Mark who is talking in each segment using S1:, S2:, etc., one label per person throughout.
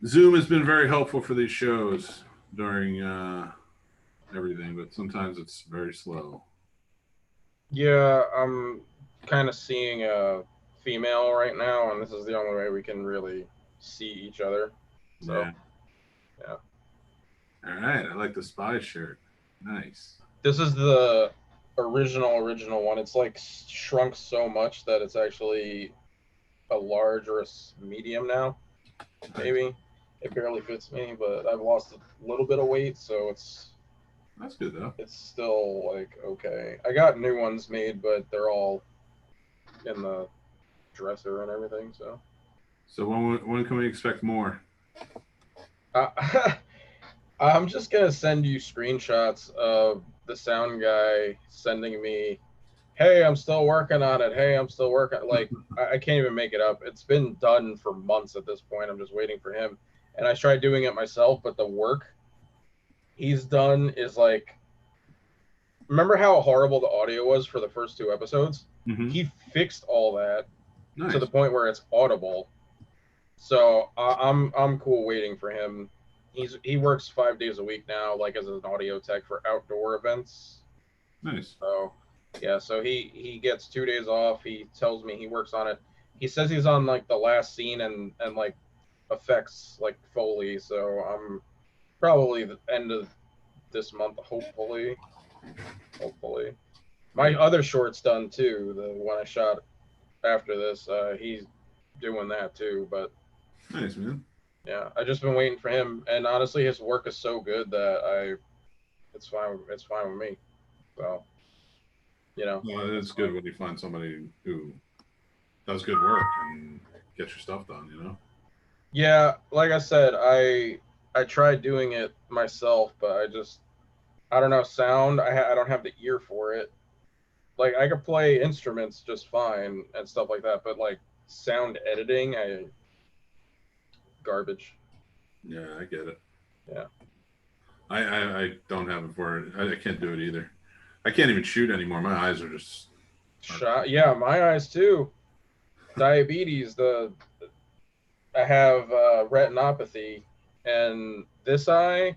S1: Zoom has been very helpful for these shows during everything, but sometimes it's very slow.
S2: Yeah, I'm kind of seeing a female right now, and this is the only way we can really see each other. So,
S1: Yeah.
S2: yeah.
S1: All right. I like the spy shirt. Nice.
S2: This is the original one. It's like shrunk so much that it's actually a large or a medium now.
S1: Nice.
S2: Maybe it barely fits me, but I've lost a little bit of weight, so
S1: That's good though.
S2: it's still like okay. I got new ones made, but they're all in the dresser and everything. So
S1: So when can we expect more?
S2: I'm just gonna send you screenshots of the sound guy sending me, "Hey, I'm still working on it. Hey, I'm still working." Like I can't even make it up. It's been done for months at this point. I'm just waiting for him. And I tried doing it myself, but the work he's done is like, remember how horrible the audio was for the first two episodes?
S1: Mm-hmm.
S2: He fixed all that to the
S1: Nice.
S2: point where it's audible. So I'm cool waiting for him. He works 5 days a week now, like as an audio tech for outdoor events.
S1: Nice.
S2: So yeah, so he gets 2 days off. He tells me he works on it. He says he's on like the last scene and like effects like Foley. So I'm probably the end of this month, hopefully. My
S1: Good.
S2: other short's done too. The one I shot after this, he's doing that too. But
S1: Nice, man.
S2: yeah, I just been waiting for him, and honestly, his work is so good that it's fine. It's fine with me. So
S1: Well,
S2: that's
S1: it's good
S2: fine.
S1: when you find somebody who does good work and get your stuff done. You know.
S2: Yeah, like I said, I tried doing it myself, but I don't know sound. I don't have the ear for it. Like I could play instruments just fine and stuff like that, but like sound editing, I garbage.
S1: Yeah, I get it.
S2: Yeah.
S1: I don't have it for it. I can't do it either. I can't even shoot anymore. My eyes are just are,
S2: Shot. Yeah, my eyes too. Diabetes. I have retinopathy, and this eye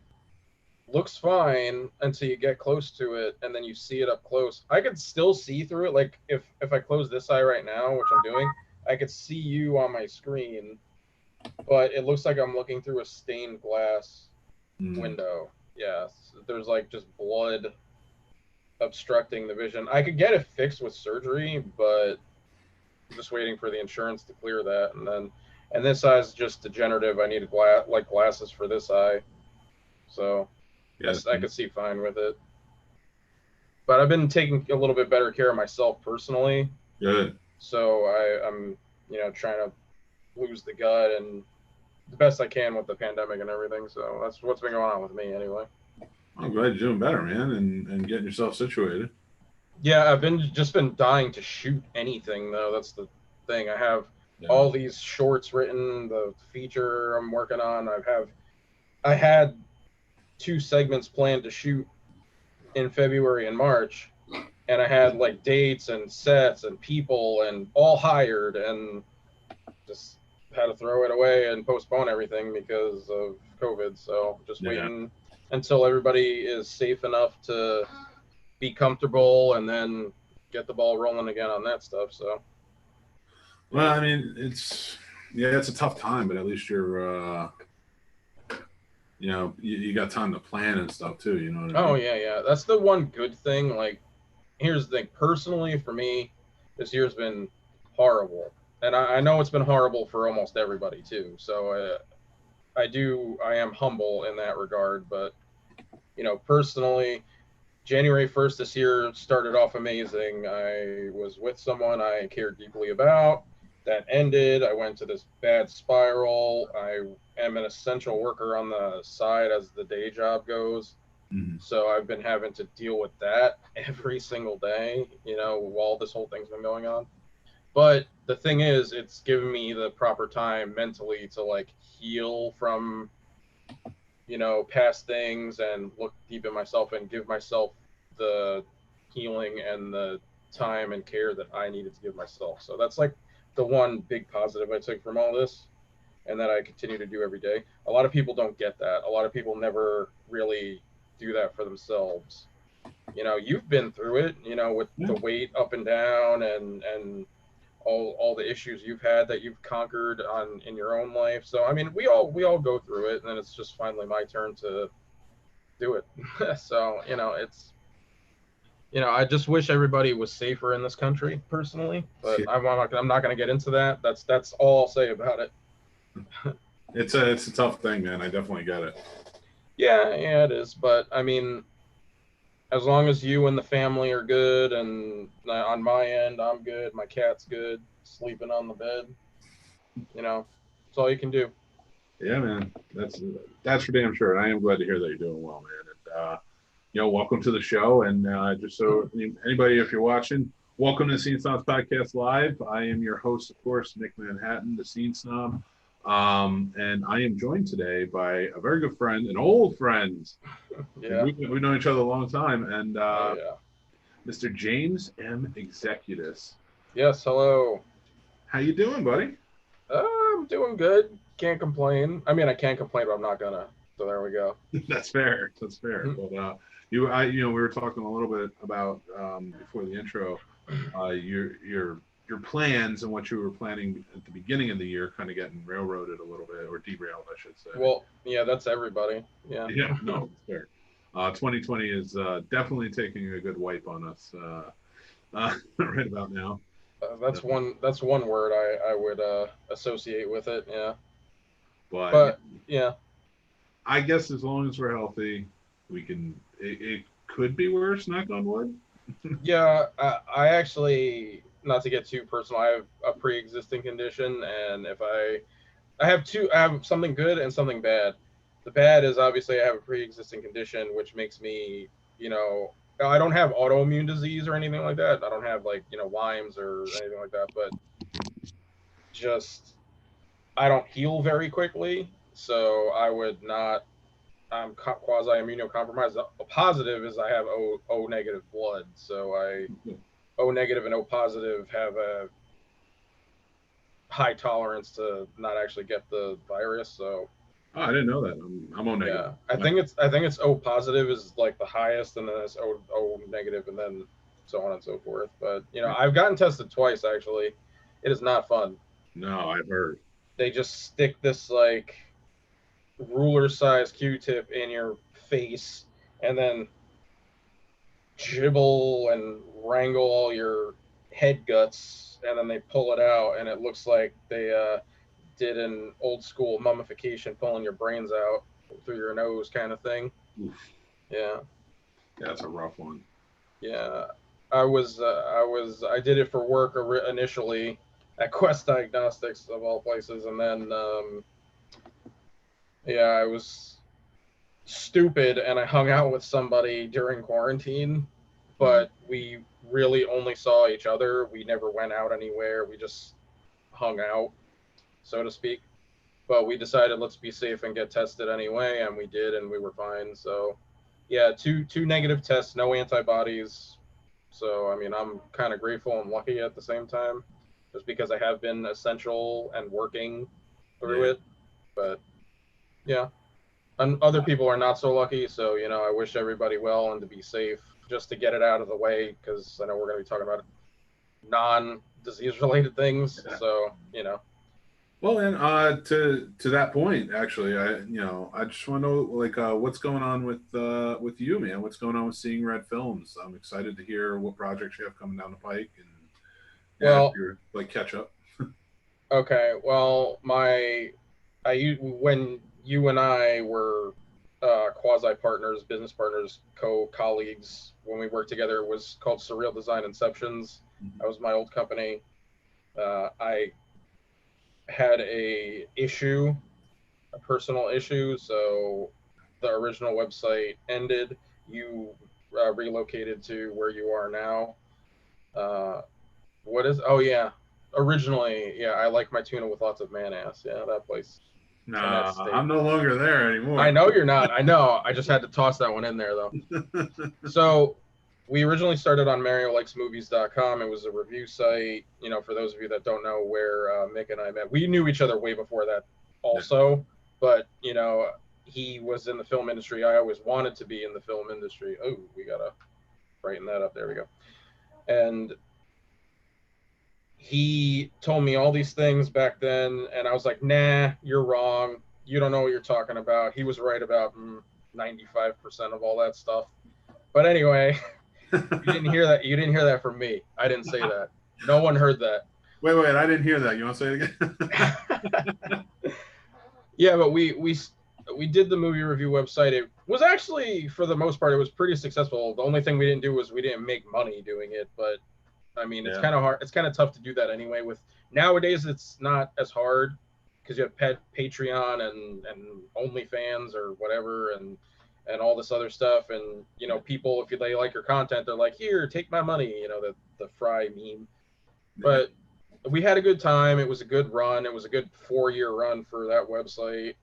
S2: looks fine until you get close to it, and then you see it up close. I could still see through it. Like if I close this eye right now, which I'm doing, I could see you on my screen, but it looks like I'm looking through a stained glass
S1: mm,
S2: window. Yes, there's like just blood obstructing the vision. I could get it fixed with surgery, but I'm just waiting for the insurance to clear that, and this eye is just degenerative. I need glasses for this eye, so
S1: yeah.
S2: I could see fine with it. But I've been taking a little bit better care of myself personally,
S1: Good.
S2: so I'm trying to lose the gut and the best I can with the pandemic and everything. So that's what's been going on with me anyway.
S1: I'm glad you're doing better, man, and getting yourself situated.
S2: Yeah, I've been dying to shoot anything though. That's the thing. I have
S1: Yeah.
S2: all these shorts written, the feature I'm working on. I had two segments planned to shoot in February and March, and I had like dates and sets and people and all hired, and just had to throw it away and postpone everything because of COVID. So just
S1: Yeah.
S2: waiting until everybody is safe enough to be comfortable, and then get the ball rolling again on that stuff. So
S1: Well,
S2: yeah.
S1: I mean, yeah, it's a tough time, but at least you got time to plan and stuff too. You know what I
S2: Oh
S1: mean?
S2: yeah, yeah. That's the one good thing. Like, here's the thing. Personally, for me, this year's been horrible, and I know it's been horrible for almost everybody too. So I am humble in that regard. But personally, January 1st this year started off amazing. I was with someone I cared deeply about. That ended. I went to this bad spiral. I am an essential worker on the side as the day job goes.
S1: Mm-hmm.
S2: So I've been having to deal with that every single day, while this whole thing's been going on. But the thing is, it's given me the proper time mentally to like heal from, past things and look deep in myself and give myself the healing and the time and care that I needed to give myself. So that's like the one big positive I took from all this. and that I continue to do every day. A lot of people don't get that. A lot of people never really do that for themselves. You've been through it, with
S1: Yeah.
S2: the weight up and down and all the issues you've had that you've conquered in your own life. So I mean, we all go through it, and then it's just finally my turn to do it. So it's I just wish everybody was safer in this country, personally. But I'm not going to get into that. That's all I'll say about it.
S1: It's a tough thing, man. I definitely get it.
S2: Yeah, it is. But I mean, as long as you and the family are good, and on my end, I'm good. My cat's good, sleeping on the bed. That's all you can do.
S1: Yeah, man. That's for damn sure. I am glad to hear that you're doing well, man. And welcome to the show. And just so anybody, if you're watching, welcome to the Scene Snobs Podcast Live. I am your host, of course, Nick Manhattan, the Scene Snob. And I am joined today by a very good friend, an old friend.
S2: Yeah.
S1: We've known each other a long time. And
S2: Yeah.
S1: Mr. James M. Executus.
S2: Yes, hello.
S1: How you doing, buddy?
S2: I'm doing good. Can't complain. I mean, I can't complain, but I'm not gonna. So there we go.
S1: That's fair. That's fair. But we were talking a little bit about before the intro, your plans and what you were planning at the beginning of the year, kind of getting railroaded a little bit, or derailed, I should say.
S2: Well, yeah, that's everybody. Yeah.
S1: Yeah. No, it's fair. 2020 is definitely taking a good wipe on us right about now.
S2: That's one word I would associate with it. Yeah.
S1: But
S2: yeah.
S1: I guess as long as we're healthy, we can. It could be worse. Knock on wood.
S2: Yeah, I actually, not to get too personal, I have a pre-existing condition, and if I have something good and something bad. The bad is obviously I have a pre-existing condition, which makes me, I don't have autoimmune disease or anything like that. I don't have Lyme's or anything like that, but just I don't heal very quickly, so I would not. I'm quasi immunocompromised. A positive is I have O negative blood, so I O negative and O positive have a high tolerance to not actually get the virus. So
S1: I didn't know that. I'm O negative.
S2: yeah, I think it's O positive is like the highest, and then it's O negative, and then so on and so forth. But I've gotten tested twice actually. It is not fun.
S1: No, I've heard.
S2: They just stick this like ruler-sized Q-tip in your face, and then gibble and wrangle all your head guts, and then they pull it out, and it looks like they did an old school mummification, pulling your brains out through your nose kind of thing.
S1: Oof.
S2: Yeah.
S1: That's a rough one.
S2: Yeah. I did it for work initially at Quest Diagnostics of all places, and then I was stupid and I hung out with somebody during quarantine, but we really only saw each other. We never went out anywhere. We just hung out, so to speak. But we decided let's be safe and get tested anyway, and we did, and we were fine. So yeah, two negative tests, no antibodies. So I mean, I'm kind of grateful and lucky at the same time, just because I have been essential and working through it. But yeah, and other people are not so lucky. So I wish everybody well and to be safe, just to get it out of the way, because I know we're going to be talking about non-disease related things.
S1: Yeah.
S2: So
S1: Well, and to that point, actually, I just want to know what's going on with you, man. What's going on with Seeing Red Films? I'm excited to hear what projects you have coming down the pike, and if you're catch up.
S2: Okay, well, when you and I were quasi partners, business partners, colleagues, when we worked together, it was called Surreal Design Inceptions. That was my old company. I had a personal issue, so the original website ended. You relocated to where you are now. Originally, I like my tuna with lots of man-ass. Yeah, that place.
S1: Nah, I'm no longer there anymore.
S2: I know you're not. I know. I just had to toss that one in there, though. So we originally started on MarioLikesMovies.com. It was a review site. For those of you that don't know where Mick and I met, we knew each other way before that also, but you know, he was in the film industry. I always wanted to be in the film industry. Oh, we gotta brighten that up. There we go. And he told me all these things back then, and I was like, nah, you're wrong. You don't know what you're talking about. He was right about 95% of all that stuff. But anyway, you didn't hear that. You didn't hear that from me. I didn't say that. No one heard that.
S1: Wait, I didn't hear that. You want to say it again?
S2: Yeah, but we did the movie review website. It was actually, for the most part, it was pretty successful. The only thing we didn't do was we didn't make money doing it. But I mean, it's kind of hard. It's kind of tough to do that anyway. With nowadays, it's not as hard because you have Patreon and OnlyFans or whatever, and all this other stuff. And you know, people, if they like your content, they're like, here, take my money. You know, the Fry meme. But we had a good time. It was a good run. It was a good 4-year run for that website.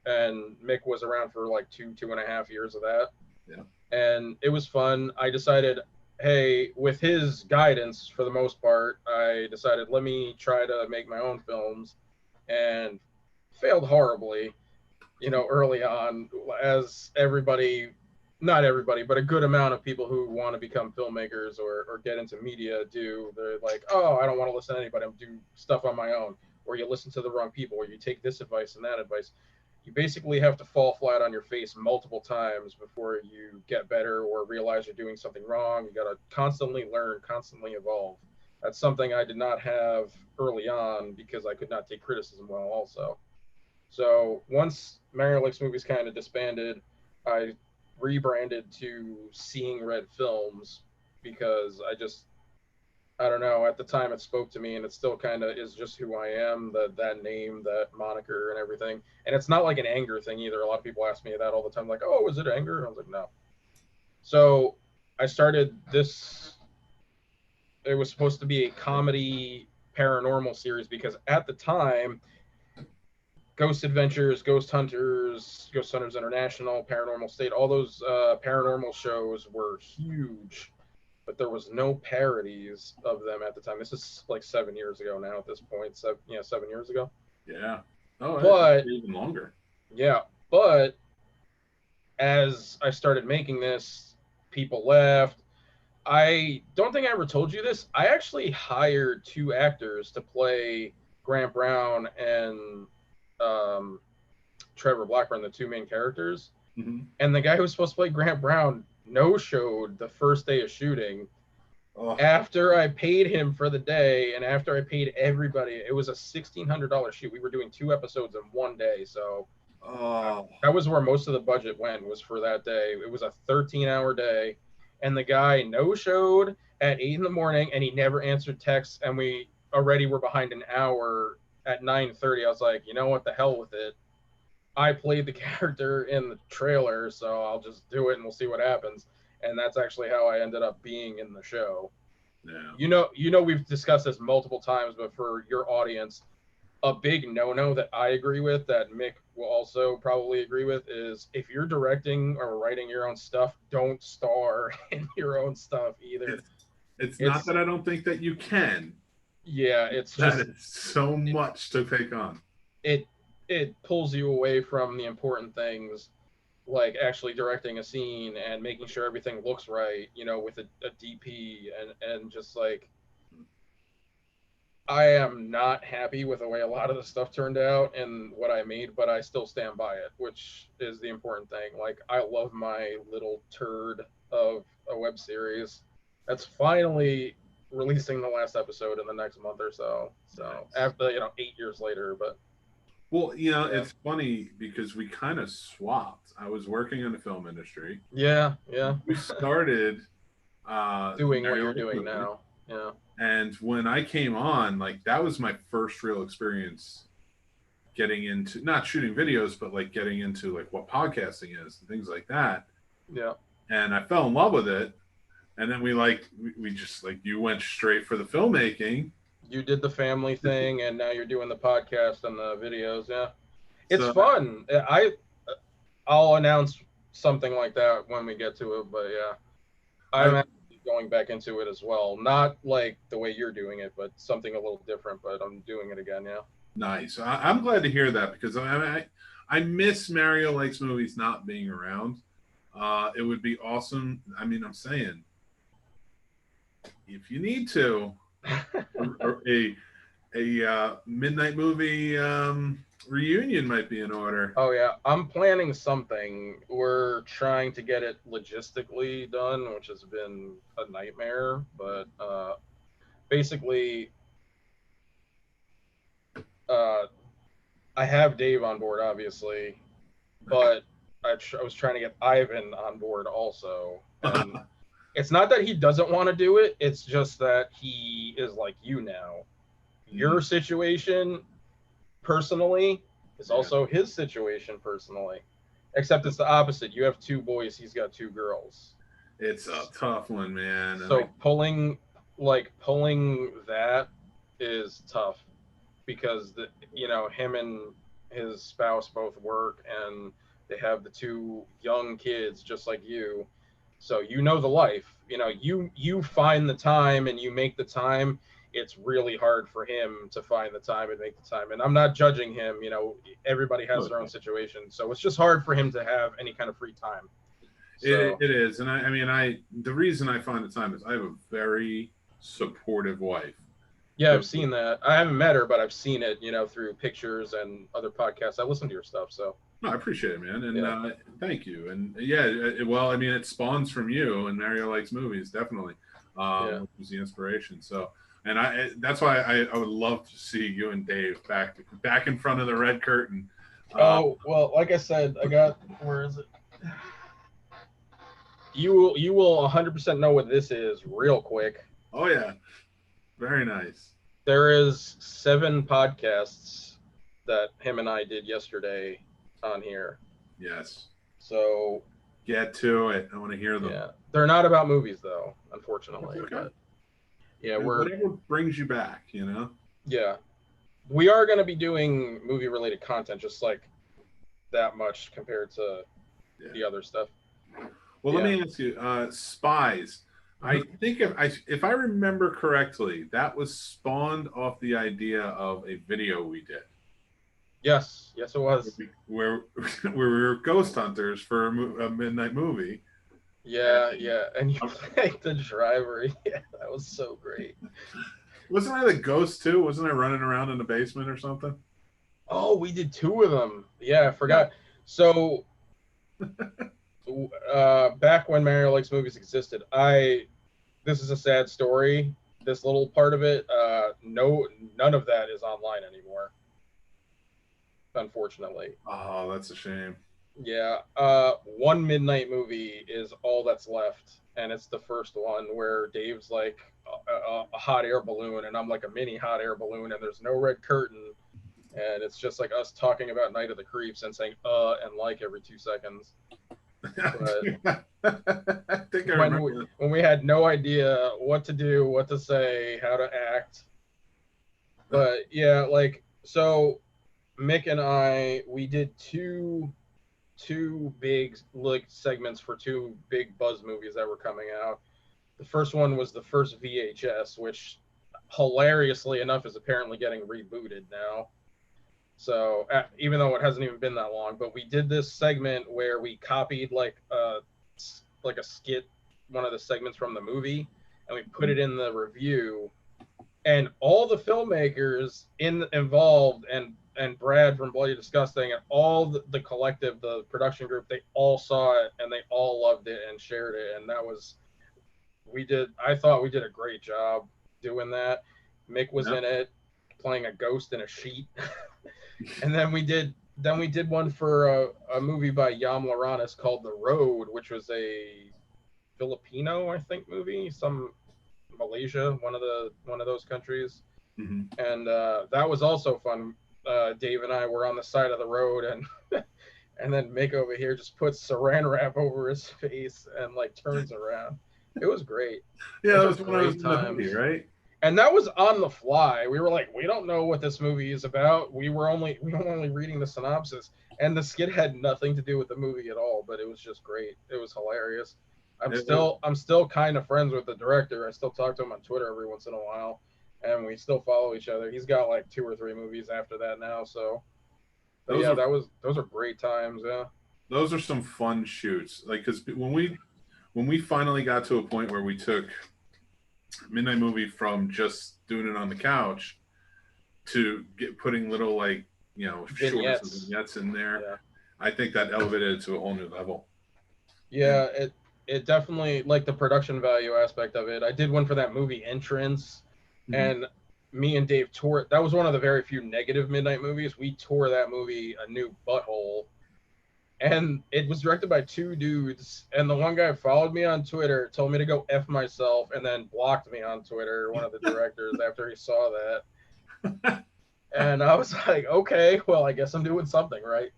S2: And Mick was around for like 2.5 years of that.
S1: Yeah.
S2: And it was fun. I decided, hey, with his guidance for the most part, I decided, let me try to make my own films, and failed horribly, you know, early on, as everybody, not everybody, but a good amount of people who want to become filmmakers or get into media do. They're like, oh, I don't want to listen to anybody. I'm do stuff on my own. Or you listen to the wrong people, or you take this advice and that advice. You basically have to fall flat on your face multiple times before you get better or realize you're doing something wrong. You got to constantly learn, constantly evolve. That's something I did not have early on because I could not take criticism well also. So once Mario Likes Movies kind of disbanded, I rebranded to Seeing Red Films because I don't know, at the time it spoke to me, and it still kind of is just who I am, that name, that moniker and everything. And it's not like an anger thing either. A lot of people ask me that all the time, like, oh, is it anger? And I was like, no. So I started this, it was supposed to be a comedy paranormal series because at the time, Ghost Adventures, Ghost Hunters International, Paranormal State, all those paranormal shows were huge, but there was no parodies of them at the time. This is like 7 years ago now at this point. 7 years ago.
S1: Yeah. Oh,
S2: but
S1: even longer.
S2: Yeah, but as I started making this, people left. I don't think I ever told you this. I actually hired 2 actors to play Grant Brown and Trevor Blackburn, the 2 main characters.
S1: Mm-hmm.
S2: And the guy who was supposed to play Grant Brown no-showed the first day of shooting. After I paid him for the day and after I paid everybody. It was a $1,600 shoot. We were doing 2 episodes in one day, so that was where most of the budget went, was for that day. It was a 13-hour day, and the guy no-showed at 8 in the morning, and he never answered texts, and we already were behind an hour. At 9:30, I was like, you know what, the hell with it. I played the character in the trailer, so I'll just do it and we'll see what happens. And that's actually how I ended up being in the show.
S1: Yeah.
S2: You know, we've discussed this multiple times, but for your audience, a big no-no that I agree with, that Mick will also probably agree with, is if you're directing or writing your own stuff, don't star in your own stuff either.
S1: It's not that I don't think that you can.
S2: Yeah, it's
S1: that
S2: just
S1: is so much to take on.
S2: It pulls you away from the important things, like actually directing a scene and making sure everything looks right, you know, with a DP and just like, I am not happy with the way a lot of the stuff turned out and what I made, but I still stand by it, which is the important thing. Like, I love my little turd of a web series that's finally releasing the last episode in the next month or so. So after, 8 years later, but
S1: well, it's funny because we kind of swapped. I was working in the film industry.
S2: Yeah.
S1: We started
S2: doing what you're doing now. Yeah.
S1: And when I came on, like, that was my first real experience getting into not shooting videos, but like getting into like what podcasting is and things like that.
S2: Yeah.
S1: And I fell in love with it. And then we just like, you went straight for the filmmaking.
S2: You did the family thing, and now you're doing the podcast and the videos. Yeah, it's fun. I'll announce something like that when we get to it. But yeah, I'm actually going back into it as well. Not like the way you're doing it, but something a little different. But I'm doing it again. Yeah.
S1: Nice. I'm glad to hear that because I miss Mario Likes Movies not being around. It would be awesome. I mean, I'm saying if you need to, a midnight movie reunion might be in order.
S2: Oh yeah, I'm planning something. We're trying to get it logistically done, which has been a nightmare. But basically, uh, I have Dave on board, obviously, but I was trying to get Ivan on board also, and it's not that he doesn't want to do it. It's just that he is like you now. Your situation personally is also his situation personally, except it's the opposite. You have two boys, he's got two girls.
S1: It's a tough one, man.
S2: So pulling that is tough because him and his spouse both work and they have the two young kids just like you. So the life. You find the time and you make the time. It's really hard for him to find the time and make the time. And I'm not judging him. Everybody has their own situation. So it's just hard for him to have any kind of free time.
S1: So. It is. And I mean, the reason I find the time is I have a very supportive wife.
S2: Yeah, I've seen that. I haven't met her, but I've seen it, through pictures and other podcasts. I listen to your stuff, so.
S1: No, I appreciate it, man, and thank you. And well, I mean, it spawns from you, and Mario Likes Movies, definitely, which was the inspiration. So, and that's why I would love to see you and Dave back in front of the red curtain.
S2: Oh well, like I said, where is it? You will 100% know what this is real quick.
S1: Oh yeah, very nice.
S2: There is 7 podcasts that him and I did yesterday on here.
S1: Yes.
S2: So
S1: get to it. I want to hear them.
S2: Yeah, they're not about movies though, unfortunately.
S1: Okay.
S2: But yeah,
S1: whatever brings you back,
S2: Yeah, we are going to be doing movie-related content, just like that much compared to the other stuff.
S1: Well, let me ask you, Spies. I think if I remember correctly, that was spawned off the idea of a video we did.
S2: Yes, it was.
S1: Where we were ghost hunters for a midnight movie.
S2: Yeah, and you played the driver. Yeah, that was so great.
S1: Wasn't I the ghost too? Wasn't I running around in the basement or something?
S2: Oh, we did 2 of them. Yeah, I forgot. Yeah. So, back when Mario Likes Movies existed, this is a sad story. This little part of it, none of that is online anymore. Unfortunately.
S1: Oh, that's a shame.
S2: Yeah. One midnight movie is all that's left, and it's the first one where Dave's like a hot air balloon, and I'm like a mini hot air balloon, and there's no red curtain, and it's just like us talking about Night of the Creeps and saying and like every 2 seconds. But
S1: I think I remember
S2: when we had no idea what to do, what to say, how to act. But yeah, so Mick and I, we did two big segments for 2 big buzz movies that were coming out. The first one was the first VHS, which hilariously enough is apparently getting rebooted now. So even though it hasn't even been that long, but we did this segment where we copied like a skit, one of the segments from the movie, and we put it in the review. And all the filmmakers involved and Brad from Bloody Disgusting and all the collective, the production group, they all saw it and they all loved it and shared it. And I thought we did a great job doing that. Mick was in it, playing a ghost in a sheet. And then we did one for a movie by Yam Laranis called The Road, which was a Filipino, I think, movie, some Malaysia, one of those countries.
S1: Mm-hmm.
S2: And that was also fun. Dave and I were on the side of the road, and then Mick over here just puts saran wrap over his face and turns around. It was great.
S1: Yeah, that was when I was in the movie, right?
S2: And that was on the fly. We were like, we don't know what this movie is about. We were only reading the synopsis, and the skit had nothing to do with the movie at all. But it was just great. It was hilarious. I'm still kind of friends with the director. I still talk to him on Twitter every once in a while. and we still follow each other. He's got like 2 or 3 movies after that now. So, but
S1: Those
S2: yeah,
S1: are
S2: those are great times. Yeah.
S1: those are some fun shoots. Like, because when we finally got to a point where we took Midnight Movie from just doing it on the couch to putting little, like, shorts and
S2: Vignettes.
S1: vignettes in there,
S2: Yeah.
S1: I think that elevated it to a whole new level.
S2: Yeah, it definitely, like, the production value aspect of it. I did one for that movie Entrance,
S1: Mhm.
S2: and me and Dave tore it. That was one of the very few negative midnight movies. We tore that movie a new butthole, and it was directed by 2 dudes. And the one guy followed me on Twitter, told me to go f myself, and then blocked me on Twitter. One of the directors after he saw that, and I was like, okay, well, I guess I'm doing something right.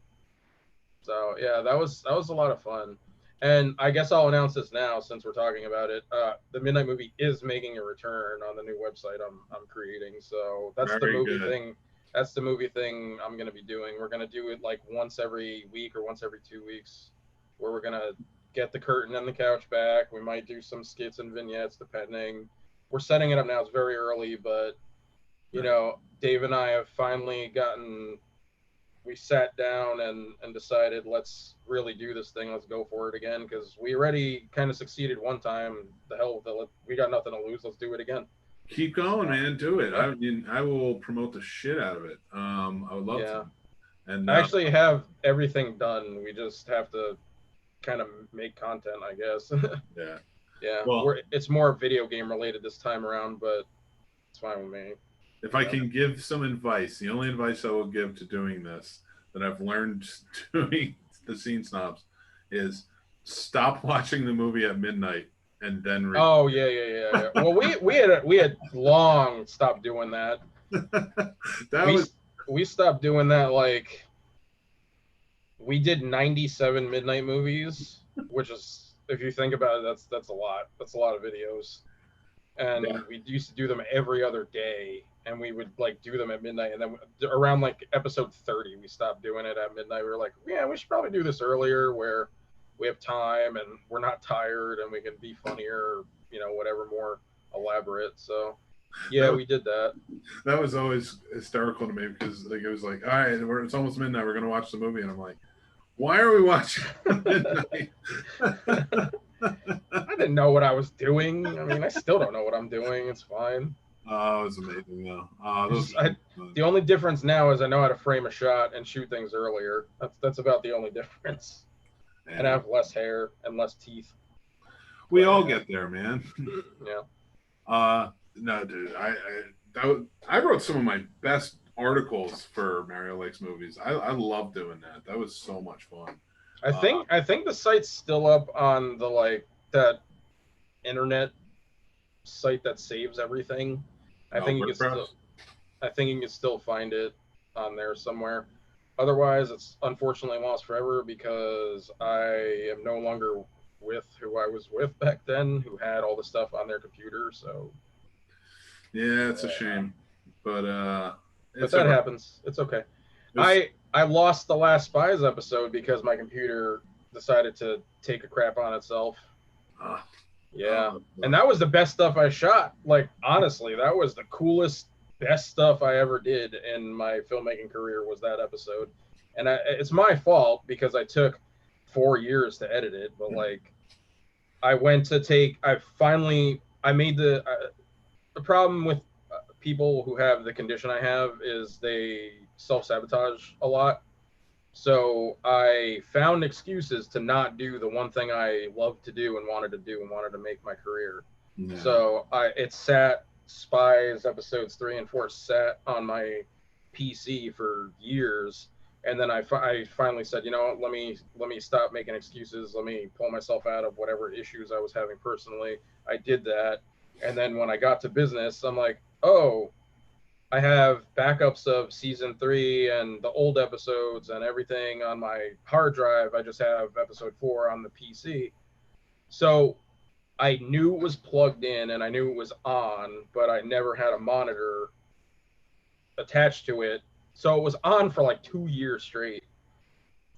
S2: So yeah, that was a lot of fun. And I guess I'll announce this now since we're talking about it. The Midnight Movie is making a return on the new website I'm creating. So that's the
S1: Very
S2: movie
S1: good.
S2: thing. That's the movie thing I'm gonna be doing. We're gonna do it like once every week or once every 2 weeks, where we're gonna get the curtain and the couch back. We might do some skits and vignettes depending. We're setting it up now. It's very early, but Dave and I have finally gotten, we sat down and decided, let's really do this thing. Let's go for it again, because we already kind of succeeded one time. The hell with it. We got nothing to lose. Let's do it again.
S1: Keep going, man. Do it.
S2: Yeah.
S1: I will promote the shit out of it. I would love to.
S2: Yeah.
S1: And
S2: I actually have everything done. We just have to kind of make content, I guess.
S1: yeah.
S2: Yeah.
S1: Well,
S2: It's more video game related this time around, but it's fine with me.
S1: if I can give some advice, the only advice I will give to doing this that I've learned doing the Scene Snobs is stop watching the movie at midnight and then
S2: Oh yeah. Well, we had long stopped doing that.
S1: that
S2: We
S1: was
S2: we stopped doing that, like, we did 97 midnight movies, which is, if you think about it, that's a lot. That's a lot of videos.
S1: yeah.
S2: And we used to do them every other day, and we would like do them at midnight, and then around like episode 30 we stopped doing it at midnight. We were like, yeah, we should probably do this earlier, where we have time and we're not tired and we can be funnier, whatever, more elaborate. So yeah,
S1: That
S2: we did that.
S1: that was always hysterical to me because, like, it was like, all right, it's almost midnight. We're gonna watch the movie, and I'm like, why are we watching midnight?
S2: I didn't know what I was doing. I mean, I still don't know what I'm doing. It's fine.
S1: Oh, it was amazing though.
S2: The only difference now is I know how to frame a shot and shoot things earlier. That's about the only difference. And I have less hair and less teeth.
S1: We all get there, man.
S2: Yeah.
S1: No, dude. I wrote some of my best articles for Mario Lakes movies. I love doing that. That was so much fun.
S2: I think the site's still up on the, like, that internet site that saves everything. I think you can still find it on there somewhere. Otherwise, it's unfortunately lost forever because I am no longer with who I was with back then, who had all the stuff on their computer. So
S1: yeah, it's a shame, but
S2: that happens. It's okay. I lost the last Spies episode because my computer decided to take a crap on itself. Yeah. And that was the best stuff I shot. Like, honestly, that was the coolest, best stuff I ever did in my filmmaking career, was that episode. And it's my fault because I took 4 years to edit it. But, like, I made the problem with people who have the condition I have is they self-sabotage a lot. So I found excuses to not do the one thing I loved to do and wanted to make my career. Yeah. So Spies episodes 3 and 4 sat on my PC for years. And then I finally said, let me stop making excuses. Let me pull myself out of whatever issues I was having personally. I did that. And then when I got to business, I'm like, oh, I have backups of season 3 and the old episodes and everything on my hard drive. I just have episode 4 on the PC. So I knew it was plugged in and I knew it was on, but I never had a monitor attached to it. So it was on for like 2 years straight.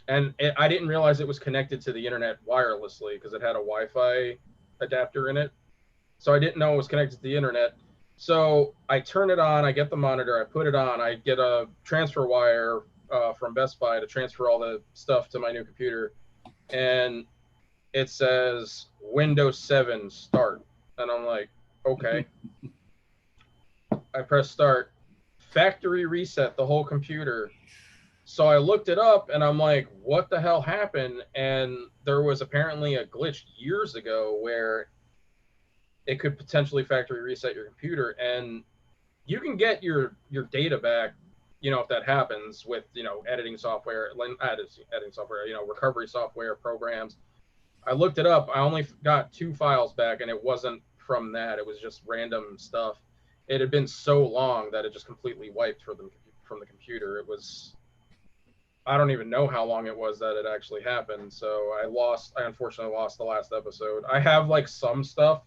S2: And I didn't realize it was connected to the internet wirelessly because it had a Wi-Fi adapter in it. So I didn't know it was connected to the internet. So I turn it on, I get the monitor, I put it on, I get a transfer wire from Best Buy to transfer all the stuff to my new computer, and it says Windows 7 start. And I'm like, okay. I press start, factory reset the whole computer. So I looked it up and I'm like, what the hell happened? And there was apparently a glitch years ago where it could potentially factory reset your computer, and you can get your data back, if that happens with, editing software, editing software, recovery software programs. I looked it up. I only got 2 files back, and it wasn't from that. It was just random stuff. It had been so long that it just completely wiped from the computer. It was, I don't even know how long it was that it actually happened. So I unfortunately lost the last episode. I have like some stuff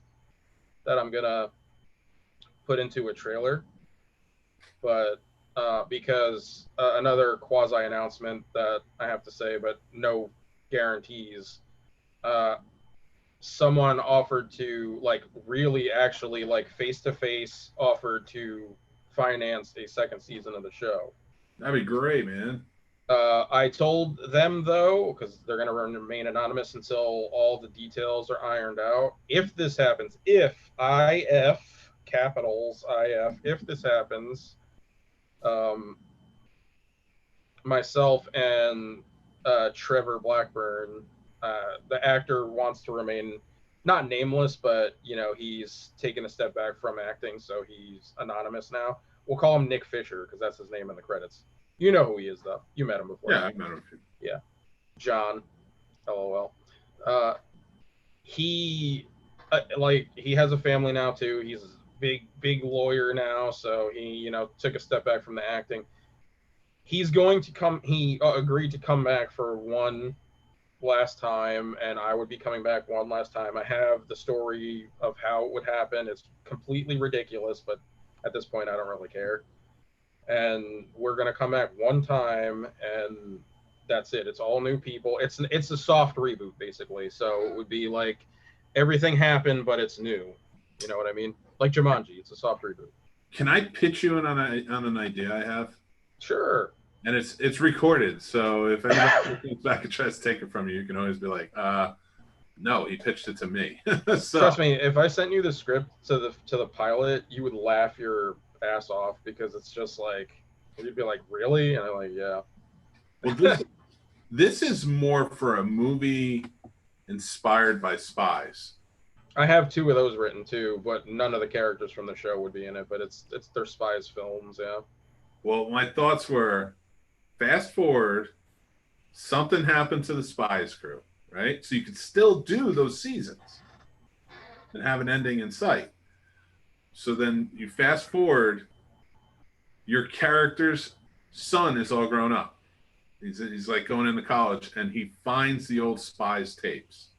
S2: that I'm gonna put into a trailer, but because another quasi announcement that I have to say, but no guarantees. Someone offered to really actually face to face offered to finance a second season of the show.
S1: That'd be great, man.
S2: I told them though, because they're gonna remain anonymous until all the details are ironed out. If this happens, if capitals IF, if this happens, myself and Trevor Blackburn, the actor wants to remain not nameless, but he's taken a step back from acting, so he's anonymous now. We'll call him Nick Fisher because that's his name in the credits. You know who he is, though. You met him before.
S1: Yeah, I've met him.
S2: Yeah, John. LOL. He he has a family now too. He's a big lawyer now, so he took a step back from the acting. He's going to come. He agreed to come back for one last time, and I would be coming back one last time. I have the story of how it would happen. It's completely ridiculous, but at this point I don't really care. And we're gonna come back one time, and that's it. It's all new people. It's a soft reboot basically. So it would be like everything happened, but it's new. You know what I mean? Like Jumanji, it's a soft reboot.
S1: Can I pitch you in on an idea I have?
S2: Sure.
S1: And it's recorded, so if anyone comes back and tries to take it from you, you can always be like, no, he pitched it to me. So,
S2: trust me, if I sent you the script to the pilot, you would laugh your ass off because it's just like, you'd be like, really? And I'm like, yeah.
S1: Well, this is more for a movie inspired by spies.
S2: I have 2 of those written too, but none of the characters from the show would be in it. But it's their spies films, yeah.
S1: Well, my thoughts were, fast forward, something happened to the spies crew, right? So you could still do those seasons and have an ending in sight. So then you fast forward, your character's son is all grown up. He's like going into college, and he finds the old spies tapes,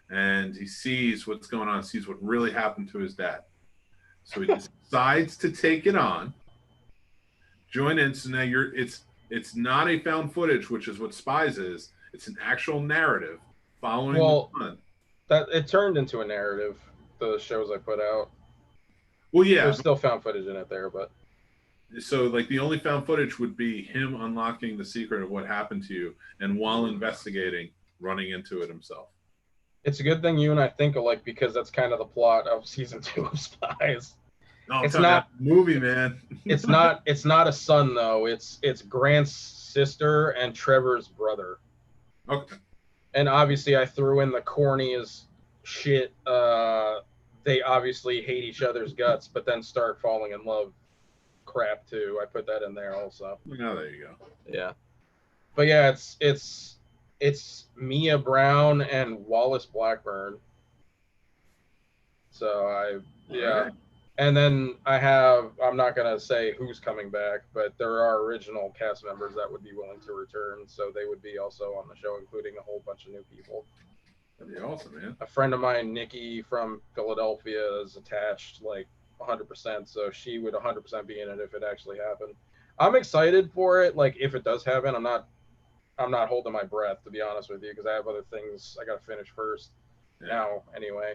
S1: and he sees what's going on, sees what really happened to his dad. So he decides to take it on, join in. So now it's not a found footage, which is what Spies is. It's an actual narrative following the fun.
S2: That it turned into a narrative, the shows I put out.
S1: Well, yeah.
S2: There's still found footage in it there, but
S1: so the only found footage would be him unlocking the secret of what happened to you, and while investigating, running into it himself.
S2: It's a good thing you and I think alike, because that's kind of the plot of season 2 of Spies.
S1: No, it's not a movie, man.
S2: It's not a son though. It's Grant's sister and Trevor's brother.
S1: Okay.
S2: And obviously I threw in the corniest shit. They obviously hate each other's guts, but then start falling in love crap too. I put that in there also.
S1: Oh, there you go.
S2: Yeah. But yeah, it's Mia Brown and Wallace Blackburn. So yeah. Right. And then I'm not going to say who's coming back, but there are original cast members that would be willing to return. So they would be also on the show, including a whole bunch of new people.
S1: That'd be awesome, man.
S2: A friend of mine, Nikki from Philadelphia, is attached 100%. So she would 100% be in it if it actually happened. I'm excited for it. If it does happen, I'm not holding my breath, to be honest with you, because I have other things I got to finish first now anyway.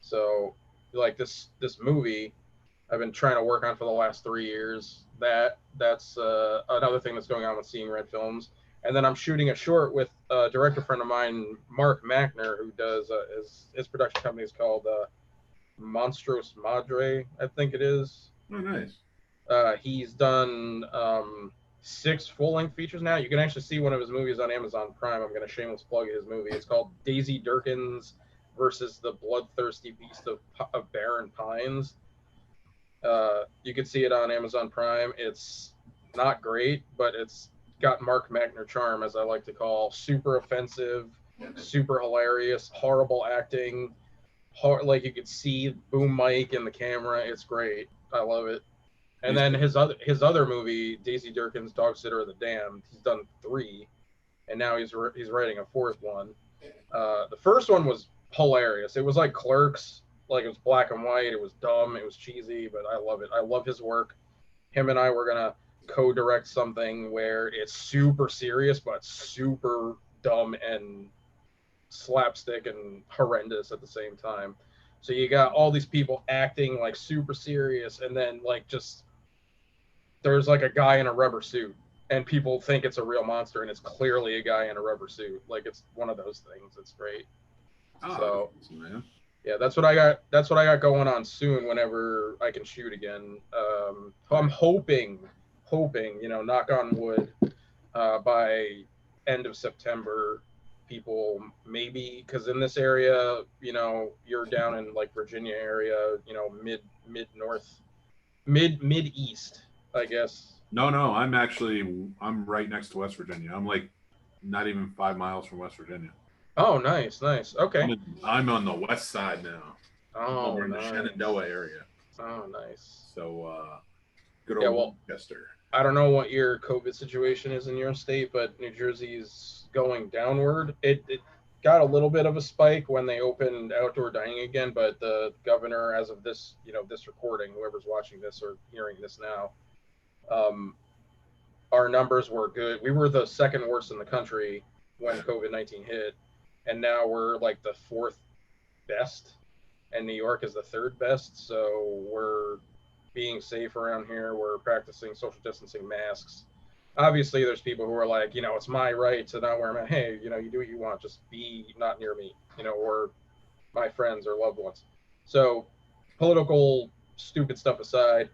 S2: So this movie, I've been trying to work on for the last 3 years. That's another thing that's going on with Seeing Red Films. And then I'm shooting a short with a director friend of mine, Mark Mackner, who does his production company is called Monstros Madre, I think it is.
S1: Oh, nice.
S2: He's done 6 full-length features now. You can actually see one of his movies on Amazon Prime. I'm going to shameless plug his movie. It's called Daisy Durkins versus the Bloodthirsty Beast of Barren Pines. You can see it on Amazon Prime. It's not great, but it's got Mark Mackner charm, as I like to call. Super offensive, super hilarious, horrible acting. Like you could see boom mic in the camera. It's great. I love it. And then his other movie, Daisy Durkin's Dog Sitter of the Damned, he's done 3, and now he's writing a 4th one. The first one was hilarious. It was like Clerks, like it was black and white. It was dumb. It was cheesy, but I love it. I love his work. Him and I were gonna co-direct something where it's super serious but super dumb and slapstick and horrendous at the same time. So you got all these people acting like super serious, and then like just there's like a guy in a rubber suit, and people think it's a real monster, and it's clearly a guy in a rubber suit. Like it's one of those things. It's great.
S1: Oh,
S2: So
S1: man.
S2: yeah, that's what I got. That's what I got going on soon. Whenever I can shoot again, I'm hoping, knock on wood, by end of September, people maybe because in this area, you're down in like Virginia area, mid north, mid east, I guess.
S1: No, I'm right next to West Virginia. I'm like not even 5 miles from West Virginia.
S2: Oh, nice. Okay.
S1: I'm on the west side now.
S2: Oh,
S1: over in
S2: nice.
S1: the Shenandoah area.
S2: Oh, nice.
S1: So, good old Chester.
S2: I don't know what your COVID situation is in your state, but New Jersey's going downward. It got a little bit of a spike when they opened outdoor dining again, but the governor, as of this, this recording, whoever's watching this or hearing this now, our numbers were good. We were the 2nd worst in the country when COVID-19 hit, and now we're like the 4th best, and New York is the 3rd best. So we're being safe around here. We're practicing social distancing, masks. Obviously, there's people who are like, it's my right to not wear a mask. Hey, you do what you want. Just be not near me, or my friends or loved ones. So political stupid stuff aside,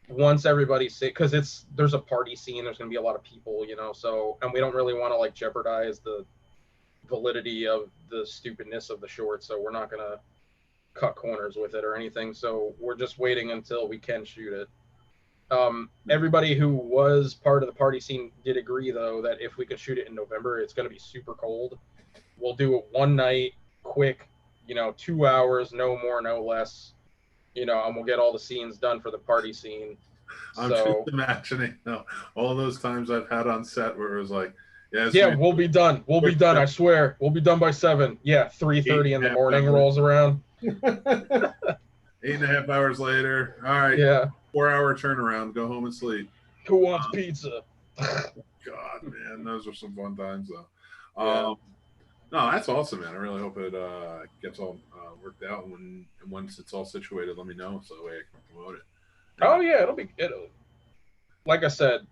S2: once everybody's safe, because there's a party scene, there's going to be a lot of people, so, and we don't really want to like jeopardize the validity of the stupidness of the short, so we're not going to cut corners with it or anything. So we're just waiting until we can shoot it. Everybody who was part of the party scene did agree, though, that if we could shoot it in November, it's going to be super cold. We'll do it one night, quick, 2 hours, no more, no less, and we'll get all the scenes done for the party scene.
S1: I'm just imagining all those times I've had on set where it was like,
S2: we'll be done. We'll be done. I swear. We'll be done by 7. Yeah, 3:30 in the morning rolls around.
S1: 8.5 hours later. All right.
S2: Yeah.
S1: 4-hour turnaround. Go home and sleep.
S2: Who wants pizza?
S1: God, man, those were some fun times, though. No, that's awesome, man. I really hope it gets all worked out. And once it's all situated, let me know so that way I can promote it.
S2: Oh yeah, it'll. Like I said,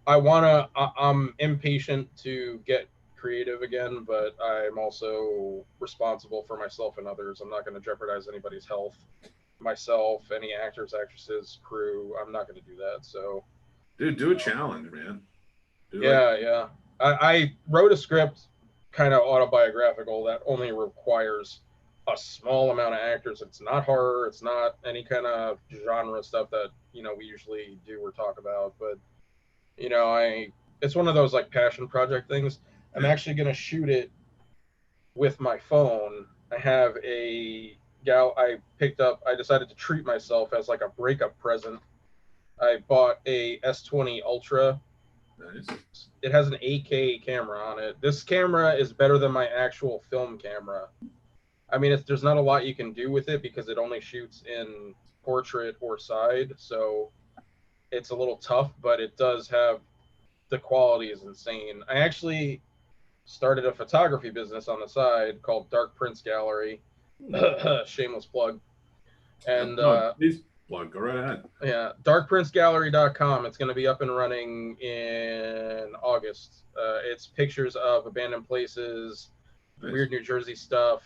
S2: I'm impatient to get creative again, but I'm also responsible for myself and others. I'm not going to jeopardize anybody's health, myself, any actors, actresses, crew. I'm not going to do that. So,
S1: dude, do a challenge, man.
S2: Yeah. I wrote a script, kind of autobiographical, that only requires a small amount of actors. It's not horror. It's not any kind of genre stuff that we usually do or talk about. But it's one of those like passion project things. I'm actually going to shoot it with my phone. I have a gal I picked up. I decided to treat myself as like a breakup present. I bought a S20 Ultra.
S1: Nice.
S2: It has an 8K camera on it. This camera is better than my actual film camera. I mean, there's not a lot you can do with it because it only shoots in portrait or side. So it's a little tough, but it does have, the quality is insane. I actually started a photography business on the side called Dark Prince Gallery. Shameless plug. And
S1: No, please plug. Go right ahead.
S2: yeah, darkprincegallery.com. It's going to be up and running in August. It's pictures of abandoned places,
S1: Nice.
S2: weird New Jersey stuff,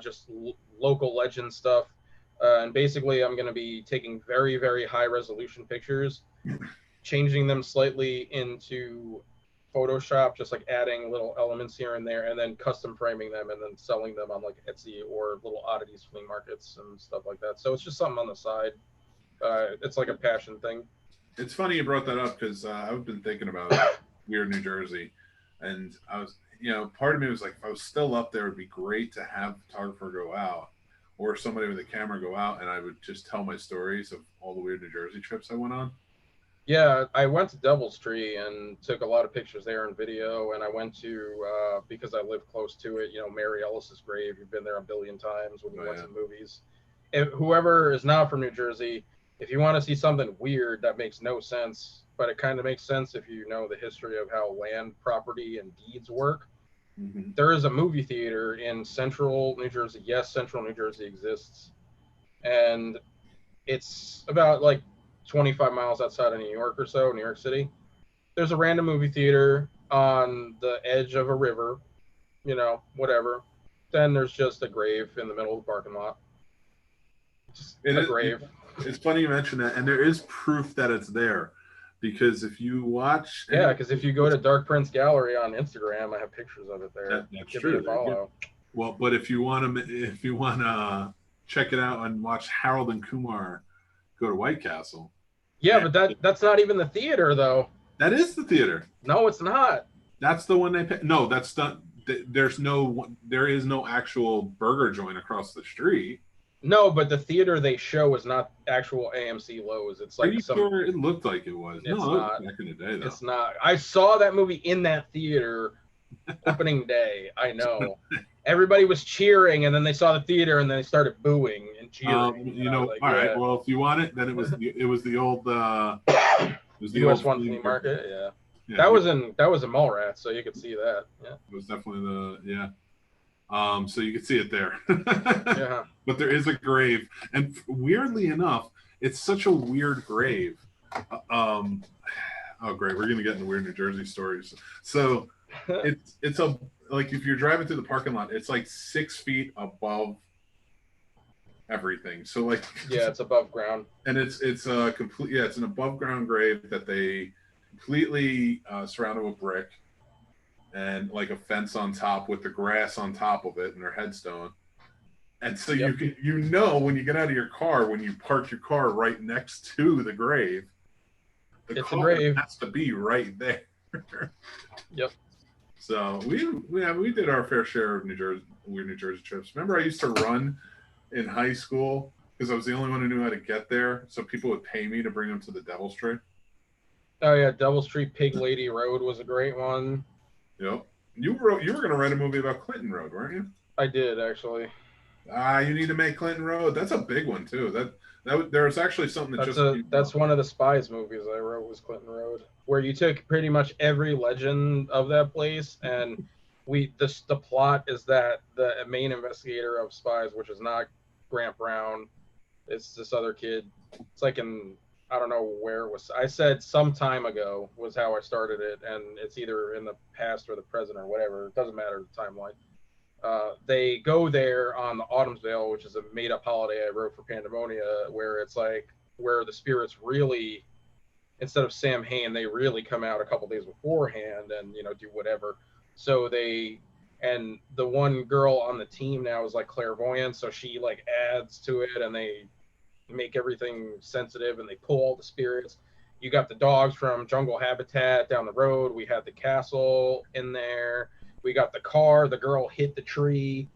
S2: just local legend stuff. And basically, I'm going to be taking very, very high resolution pictures, changing them slightly into Photoshop, just like adding little elements here and there, and then custom framing them and then selling them on like Etsy or little oddities flea markets and stuff like that. So it's just something on the side. It's like a passion thing.
S1: It's funny you brought that up because I've been thinking about weird New Jersey, and I was, part of me was like, if I was still up there, it'd be great to have a photographer go out or somebody with a camera go out, and I would just tell my stories of all the weird New Jersey trips I went on.
S2: Yeah, I went to Devil's Tree and took a lot of pictures there and video, and I went to, because I live close to it, Mary Ellis's grave. You've been there a billion times when you went to movies. If whoever is not from New Jersey, if you want to see something weird that makes no sense, but it kind of makes sense if you know the history of how land, property, and deeds work, there is a movie theater in central New Jersey. Yes, central New Jersey exists. And it's about like 25 miles outside of New York or so, New York City. There's a random movie theater on the edge of a river, whatever. Then there's just a grave in the middle of the parking lot. Just a grave.
S1: It's funny you mention that, and there is proof that it's there, because if you watch,
S2: because if you go to Dark Prince Gallery on Instagram, I have pictures of it there.
S1: That's true. Follow. Well, but if you want to check it out and watch Harold and Kumar go to White Castle.
S2: Yeah, but that's not even the theater though.
S1: That is the theater.
S2: No, it's not.
S1: That's the one they pay. No, that's not. There is no actual burger joint across the street.
S2: No, but the theater they show is not actual AMC Lowe's. It's like
S1: sure it looked like it was.
S2: It's not.
S1: Back in the day, though.
S2: It's not. I saw that movie in that theater opening day. I know. Everybody was cheering, and then they saw the theater, and then they started booing and cheering.
S1: All right. Well, if you want it, then it was the old. It was the
S2: US
S1: old
S2: one flea market. Yeah. That was in Mallrats, so you could see that. Yeah.
S1: It was definitely so you can see it there.
S2: Yeah.
S1: But there is a grave, and weirdly enough, it's such a weird grave. Oh, great! We're gonna get into weird New Jersey stories. So it's like if you're driving through the parking lot, it's like 6 feet above everything. So like
S2: it's above ground,
S1: and it's a complete it's an above ground grave that they completely surrounded with brick. And like a fence on top with the grass on top of it and their headstone. And so you when you get out of your car, when you park your car right next to the grave, the coffin has to be right there.
S2: Yep.
S1: So we did our fair share of weird New Jersey trips. Remember, I used to run in high school because I was the only one who knew how to get there. So people would pay me to bring them to the Devil's Tree.
S2: Oh yeah, Devil's Tree Pig Lady Road was a great one.
S1: Yep. You were going to write a movie about Clinton Road, weren't you?
S2: I did, actually.
S1: You need to make Clinton Road. That's a big one too. That there's actually something
S2: that's one of the Spies movies I wrote was Clinton Road, where you took pretty much every legend of that place, and the plot is that the main investigator of Spies, which is not Grant Brown, it's this other kid. It's like I don't know where it was. I said some time ago was how I started it, and it's either in the past or the present or whatever. It doesn't matter the timeline. They go there on the Autumnsvale, which is a made-up holiday I wrote for Pandemonia, where it's like where the spirits really, instead of Sam Hain, they really come out a couple days beforehand and do whatever. So and the one girl on the team now is like clairvoyant, so she like adds to it, and they make everything sensitive and they pull all the spirits. You got the dogs from Jungle Habitat down the road. We had the castle in there. We got the car. The girl hit the tree,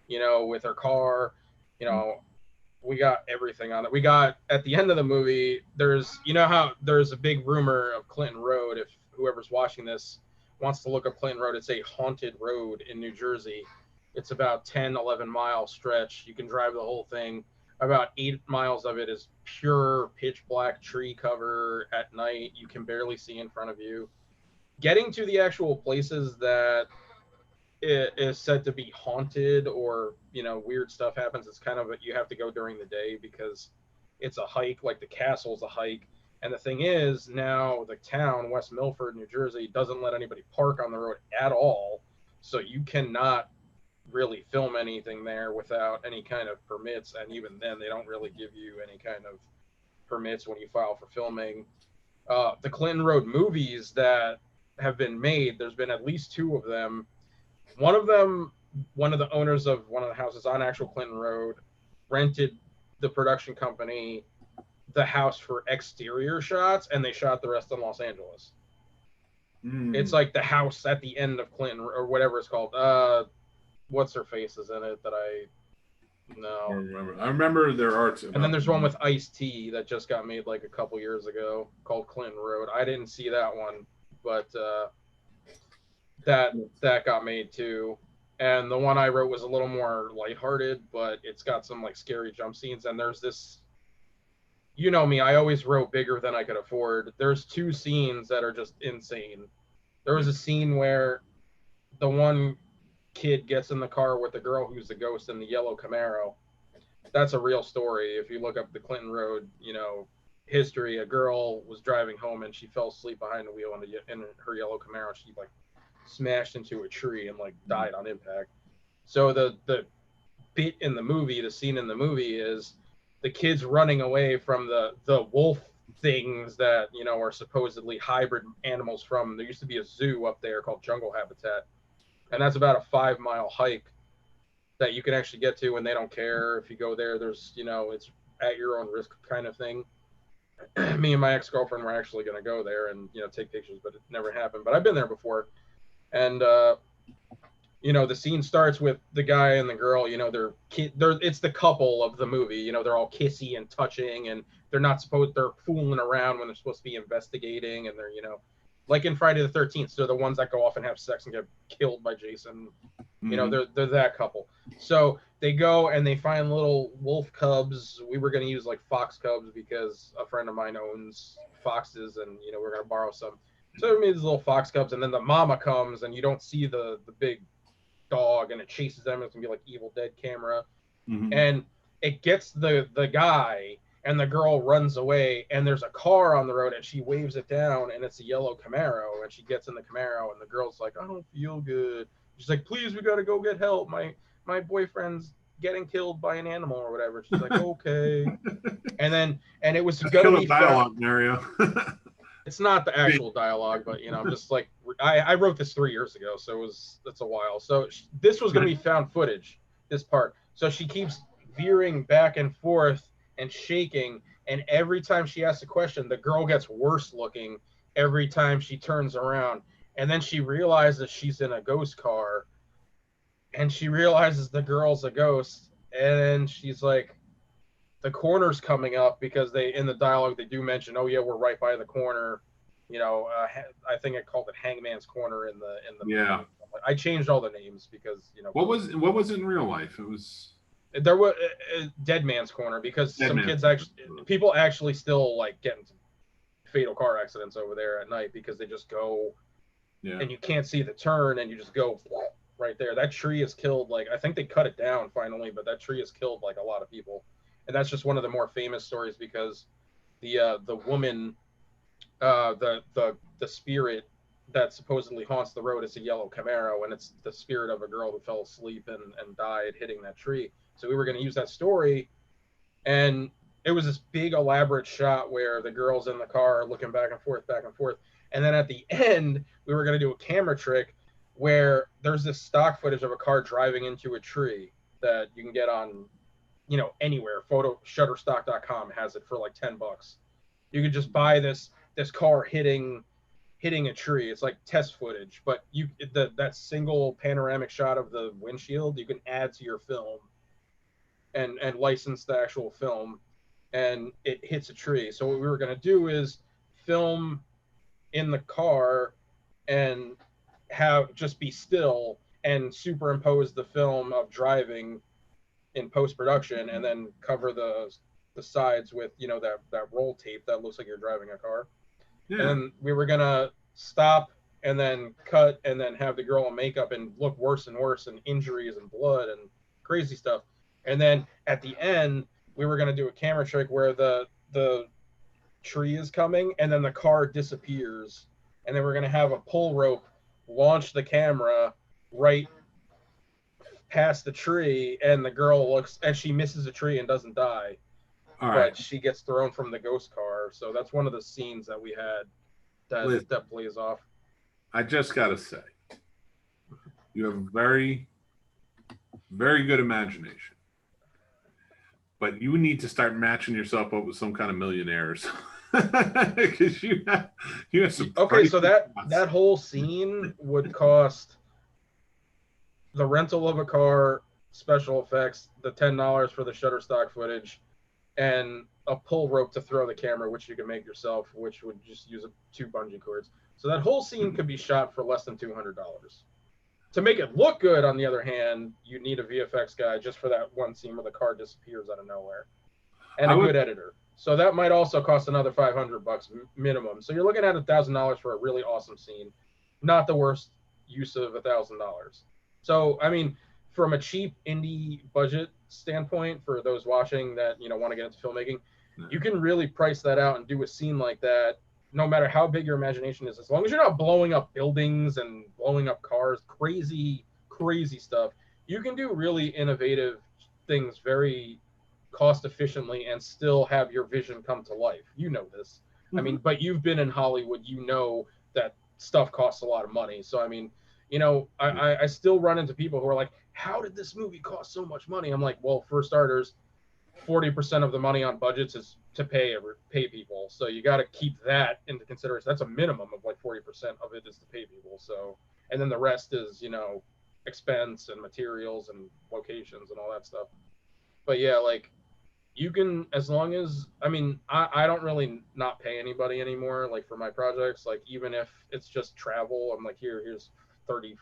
S2: with her car. We got everything on it. We got at the end of the movie, there's how there's a big rumor of Clinton Road. If whoever's watching this wants to look up Clinton Road, it's a haunted road in New Jersey. It's about 10-11 mile stretch. You can drive the whole thing. About 8 miles of it is pure pitch black tree cover at night. You can barely see in front of you. Getting to the actual places that is said to be haunted, or weird stuff happens. It's kind of you have to go during the day because it's a hike. Like the castle's a hike, and the thing is now the town, West Milford, New Jersey, doesn't let anybody park on the road at all, so you cannot really film anything there without any kind of permits, and even then they don't really give you any kind of permits when you file for filming. The Clinton Road movies that have been made, there's been at least two of them. One of them, one of the owners of one of the houses on actual Clinton Road rented the production company the house for exterior shots, and they shot the rest in Los Angeles. It's like the house at the end of Clinton or whatever it's called. What's her face is in it that I know.
S1: I remember there are two.
S2: And then there's one with Ice-T that just got made like a couple years ago called Clinton Road. I didn't see that one, but that got made too. And the one I wrote was a little more lighthearted, but it's got some like scary jump scenes. And there's this, you know me, I always wrote bigger than I could afford. There's two scenes that are just insane. There was a scene where the one kid gets in the car with the girl who's the ghost in the yellow Camaro. That's a real story. If you look up the Clinton Road, history, a girl was driving home and she fell asleep behind the wheel in her yellow Camaro. She like smashed into a tree and like died on impact. So the bit in the movie, the scene in the movie is the kids running away from the wolf things that are supposedly hybrid animals from. There used to be a zoo up there called Jungle Habitat, and that's about a 5-mile hike that you can actually get to, and they don't care if you go there. There's it's at your own risk kind of thing. Me and my ex-girlfriend were actually going to go there and take pictures, but it never happened. But I've been there before, and the scene starts with the guy and the girl. It's the couple of the movie. They're all kissy and touching, and they're fooling around when they're supposed to be investigating, and they're like in Friday the 13th, they're the ones that go off and have sex and get killed by Jason. They're that couple. So they go and they find little wolf cubs. We were going to use like fox cubs because a friend of mine owns foxes, and we're going to borrow some. So we made these little fox cubs, and then the mama comes, and you don't see the big dog, and it chases them. It's going to be like Evil Dead camera. And it gets the guy, and the girl runs away, and there's a car on the road, and she waves it down, and it's a yellow Camaro, and she gets in the Camaro, and the girl's like, I don't feel good. She's like, please, we got to go get help. My boyfriend's getting killed by an animal or whatever. She's like, okay. And it was going to be
S1: dialogue scenario.
S2: It's not the actual dialogue, but I'm just like, I wrote this 3 years ago, so that's a while. So this was going to be found footage, this part. So she keeps veering back and forth and shaking, and every time she asks a question, the girl gets worse looking every time she turns around. And then she realizes she's in a ghost car, and she realizes the girl's a ghost, and she's like, the corner's coming up, because in the dialogue they do mention, oh yeah, we're right by the corner. I think I called it Hangman's Corner in the
S1: yeah.
S2: I changed all the names because
S1: what was it in real life? It was
S2: there was Dead Man's Corner, because people actually still like get into fatal car accidents over there at night because they just go and you can't see the turn, and you just go right there. That tree has killed, like, I think they cut it down finally, but that tree has killed like a lot of people. And that's just one of the more famous stories, because the woman, the spirit that supposedly haunts the road is a yellow Camaro, and it's the spirit of a girl who fell asleep and died hitting that tree. So we were going to use that story, and it was this big elaborate shot where the girl's in the car looking back and forth, and then at the end we were going to do a camera trick where there's this stock footage of a car driving into a tree that you can get on anywhere. Shutterstock.com has it for like $10. You could just buy this car hitting a tree. It's like test footage, but that single panoramic shot of the windshield you can add to your film and license the actual film, and it hits a tree. So what we were going to do is film in the car and just be still and superimpose the film of driving in post-production, and then cover the sides with that roll tape that looks like you're driving a car. And we were gonna stop and then cut and then have the girl in makeup and look worse and worse and injuries and blood and crazy stuff. And then at the end, we were going to do a camera trick where the tree is coming and then the car disappears. And then we're going to have a pull rope launch the camera right past the tree, and the girl looks and she misses a tree and doesn't die.
S1: All right.
S2: But she gets thrown from the ghost car. So that's one of the scenes that we had that plays off.
S1: I just got to say, you have a very, very good imagination. But you need to start matching yourself up with some kind of millionaires. Because you have some.
S2: Okay, so that whole scene would cost the rental of a car, special effects, the $10 for the Shutterstock footage, and a pull rope to throw the camera, which you can make yourself, which would just use 2 bungee cords. So that whole scene could be shot for less than $200. To make it look good, on the other hand, you need a VFX guy just for that one scene where the car disappears out of nowhere, and a good editor. So that might also cost another $500 minimum. So you're looking at $1,000 for a really awesome scene. Not the worst use of $1,000. So I mean, from a cheap indie budget standpoint, for those watching that want to get into filmmaking, you can really price that out and do a scene like that. No matter how big your imagination is, as long as you're not blowing up buildings and blowing up cars, crazy stuff, you can do really innovative things very cost efficiently and still have your vision come to life. You know this. I mean, but you've been in Hollywood, that stuff costs a lot of money. So I mean, I still run into people who are like, how did this movie cost so much money? I'm like, well, for starters, 40% of the money on budgets is to pay people. So you got to keep that into consideration. That's a minimum of like 40% of it is to pay people. So, and then the rest is, expense and materials and locations and all that stuff. But yeah, like, you can, as long as, I mean, I don't really not pay anybody anymore, like for my projects. Like, even if it's just travel, I'm like, here's $30-40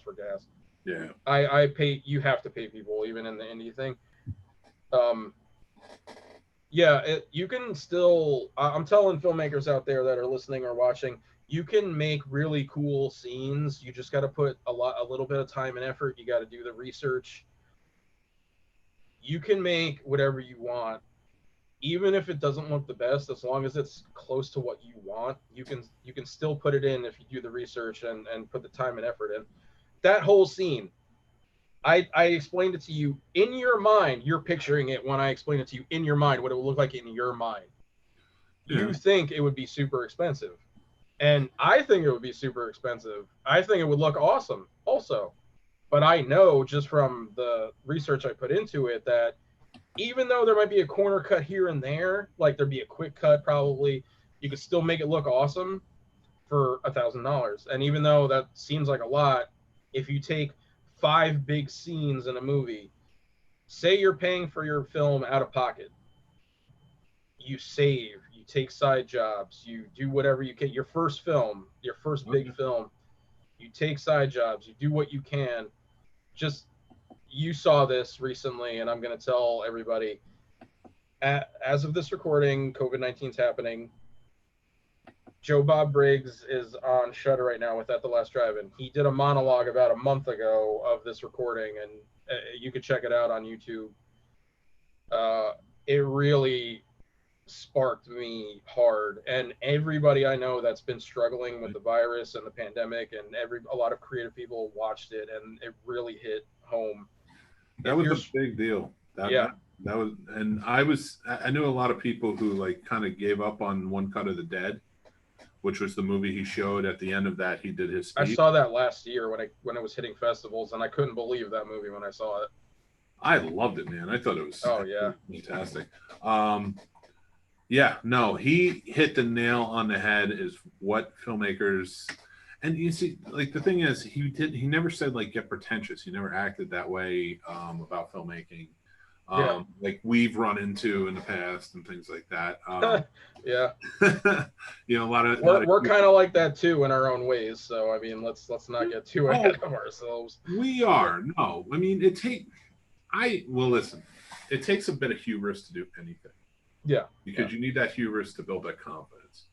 S2: for gas.
S1: Yeah.
S2: I pay, you have to pay people even in the indie thing. Yeah, you can still, I'm telling filmmakers out there that are listening or watching, you can make really cool scenes. You just got to put a little bit of time and effort. You got to do the research. You can make whatever you want, even if it doesn't look the best. As long as it's close to what you want, you can still put it in if you do the research and put the time and effort in. That whole scene, I explained it to you in your mind. You're picturing it when I explained it to you in your mind, what it would look like in your mind. Yeah. You think it would be super expensive, and I think it would be super expensive. I think it would look awesome also. But I know just from the research I put into it that even though there might be a corner cut here and there, like there'd be a quick cut probably, you could still make it look awesome for $1,000. And even though that seems like a lot, if you take 5 big scenes in a movie, say you're paying for your film out of pocket, you save, you take side jobs, you do whatever you can. Your first film, your first big film, you take side jobs, you do what you can. Just, you saw this recently, and I'm going to tell everybody, as of this recording, COVID-19 is happening. Joe Bob Briggs is on Shudder right now with At the Last Drive-In. He did a monologue about a month ago of this recording, and you could check it out on YouTube. It really sparked me hard, and everybody I know that's been struggling with the virus and the pandemic, and a lot of creative people watched it, and it really hit home.
S1: That was a big deal. That was, and I knew a lot of people who like kind of gave up on One Cut of the Dead, which was the movie he showed at the end of that. He did his speech.
S2: I saw that last year when it was hitting festivals, and I couldn't believe that movie when I saw it.
S1: I loved it, man. I thought it was fantastic. Yeah, no, he hit the nail on the head is what filmmakers, and you see, like the thing is, he never said like get pretentious. He never acted that way about filmmaking. Like we've run into in the past and things like that.
S2: Yeah.
S1: You know,
S2: we're kind of like that too in our own ways. So I mean, let's not get too ahead of ourselves.
S1: We are. No, I mean listen, it takes a bit of hubris to do anything.
S2: Yeah.
S1: Because you need that hubris to build that confidence.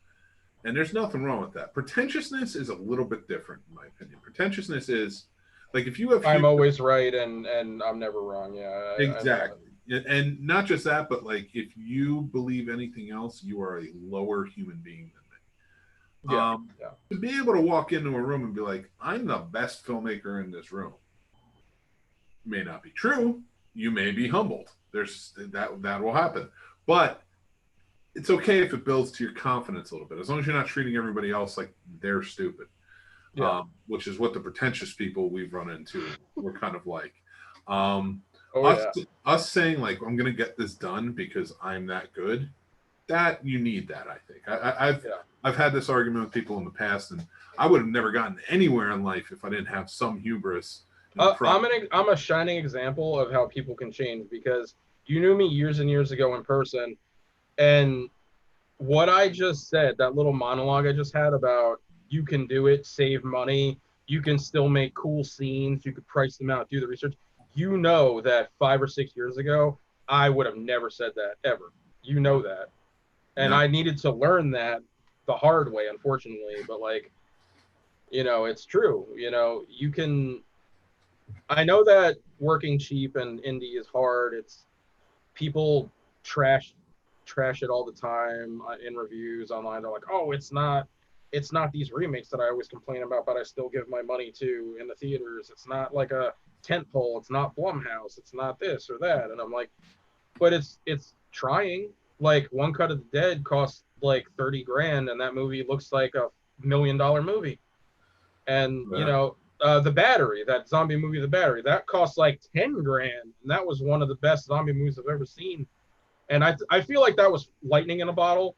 S1: And there's nothing wrong with that. Pretentiousness is a little bit different, in my opinion. Pretentiousness is like if you have
S2: I'm always right and I'm never wrong. Yeah, I love it.
S1: exactly, and not just that, but like if you believe anything else, you are a lower human being than me.
S2: Yeah, yeah,
S1: To be able to walk into a room and be like, I'm the best filmmaker in this room, may not be true. You may be humbled. There's that will happen, but it's okay if it builds to your confidence a little bit, as long as you're not treating everybody else like they're stupid.
S2: yeah.
S1: Which is what the pretentious people we've run into were kind of like. Um,
S2: Oh
S1: us,
S2: yeah.
S1: us saying like I'm going to get this done because I'm that good. That you need that. I think
S2: Yeah.
S1: I've had this argument with people in the past, and I would have never gotten anywhere in life if I didn't have some hubris. And
S2: I'm a shining example of how people can change because you knew me years and years ago in person, and what I just said, that little monologue I just had about you can do it, save money, you can still make cool scenes, you could price them out, do the research. You know that 5 or 6 years ago, I would have never said that ever. You know that. And
S1: no,
S2: I needed to learn that the hard way, unfortunately. But like, it's true. You can. I know that working cheap and indie is hard. It's people trash trash it all the time in reviews online. They're like, oh, it's not these remakes that I always complain about, but I still give my money to in the theaters. It's not like a tent pole. It's not Blumhouse. It's not this or that. And I'm like, but it's trying. Like One Cut of the Dead costs like 30 grand, and that movie looks like $1 million movie. And The Battery, that zombie movie, The Battery, that cost like 10 grand, and that was one of the best zombie movies I've ever seen. And I feel like that was lightning in a bottle,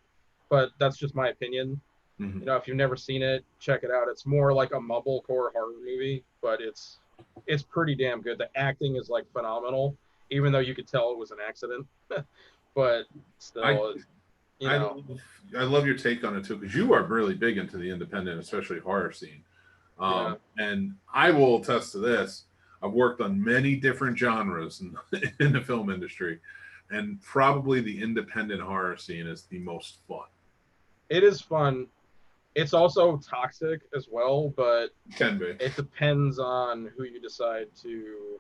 S2: but that's just my opinion.
S1: mm-hmm.
S2: If you've never seen it, check it out. It's more like a mumblecore horror movie, but it's pretty damn good. The acting is like phenomenal, even though you could tell it was an accident. But
S1: I
S2: still,
S1: I love, I love your take on it too, because you are really big into the independent, especially horror scene.
S2: yeah.
S1: And I will attest to this. I've worked on many different genres in the film industry, and probably the independent horror scene is the most fun.
S2: It is fun. It's also toxic as well, but
S1: It can be.
S2: it depends on who you decide to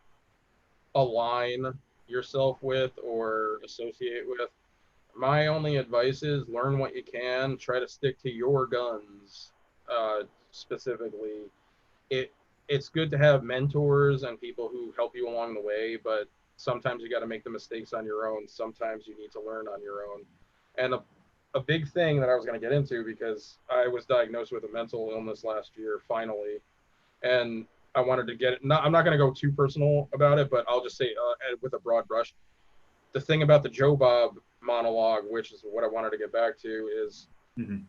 S2: align yourself with or associate with. My only advice is learn what you can, try to stick to your guns. Specifically, it it's good to have mentors and people who help you along the way, but sometimes you got to make the mistakes on your own. Sometimes you need to learn on your own. And a big thing that I was going to get into, because I was diagnosed with a mental illness last year finally, and I wanted to get it. I'm not going to go too personal about it, but I'll just say with a broad brush, the thing about the Joe Bob monologue, which is what I wanted to get back to, is
S1: Mm-hmm.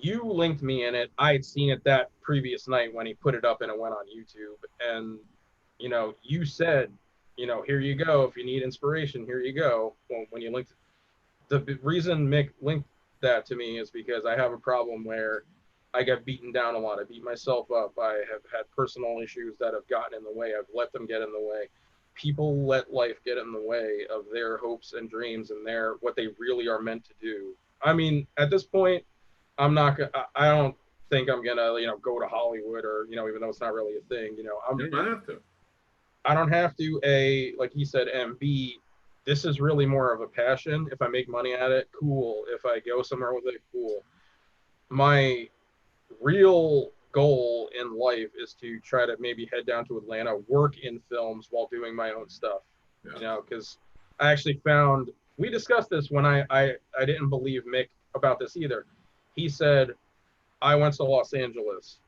S2: you linked me in it. I had seen it that previous night when he put it up and it went on YouTube. And, you said, here you go. If you need inspiration, here you go. Well, when you linked, the reason Mick linked that to me is because I have a problem where I get beaten down a lot. I beat myself up. I have had personal issues that have gotten in the way. I've let them get in the way. People let life get in the way of their hopes and dreams and what they really are meant to do. I mean, at this point, I don't think I'm gonna, go to Hollywood or, even though it's not really a thing,
S1: You don't have to.
S2: I don't have to, like he said, and B, this is really more of a passion. If I make money at it, cool. If I go somewhere with it, cool. My real goal in life is to try to maybe head down to Atlanta, work in films while doing my own stuff.
S1: Yeah.
S2: Because I actually found, we discussed this when I didn't believe Mick about this either. He said, I went to Los Angeles.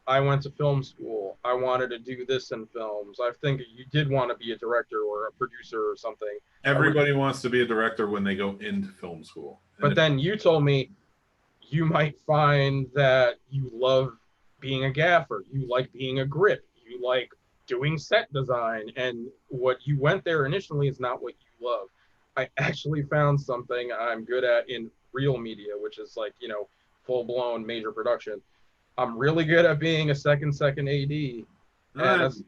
S2: I went to film school. I wanted to do this in films. I think you did want to be a director or a producer or something.
S1: Everybody wants to be a director when they go into film school.
S2: But then you told me you might find that you love being a gaffer. You like being a grip. You like doing set design. And what you went there initially is not what you love. I actually found something I'm good at in real media, which is like, full-blown major production. I'm really good at being a second AD. And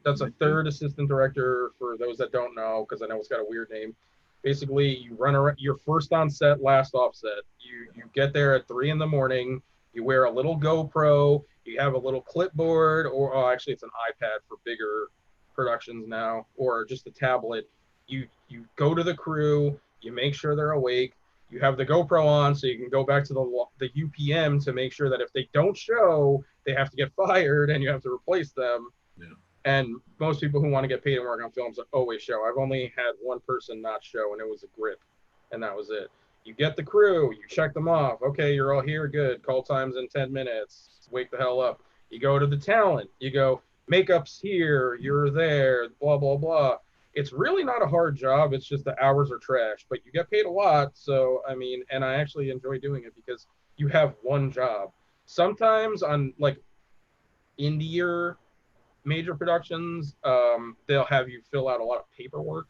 S2: that's a third assistant director for those that don't know, because I know it's got a weird name. Basically, you run around. You're first on set, last off set. You get there at 3 in the morning. You wear a little GoPro. You have a little clipboard, or actually, it's an iPad for bigger productions now, or just a tablet. You go to the crew. You make sure they're awake. You have the GoPro on, so you can go back to the UPM to make sure that if they don't show, they have to get fired, and you have to replace them.
S1: Yeah.
S2: And most people who want to get paid and work on films always show. I've only had one person not show, and it was a grip, and that was it. You get the crew, you check them off. Okay, you're all here, good. Call time's in 10 minutes. Wake the hell up. You go to the talent. You go, makeup's here, you're there, blah, blah, blah. It's really not a hard job. It's just the hours are trash, but you get paid a lot. So, I mean, and I actually enjoy doing it because you have one job. Sometimes on like indier major productions, they'll have you fill out a lot of paperwork.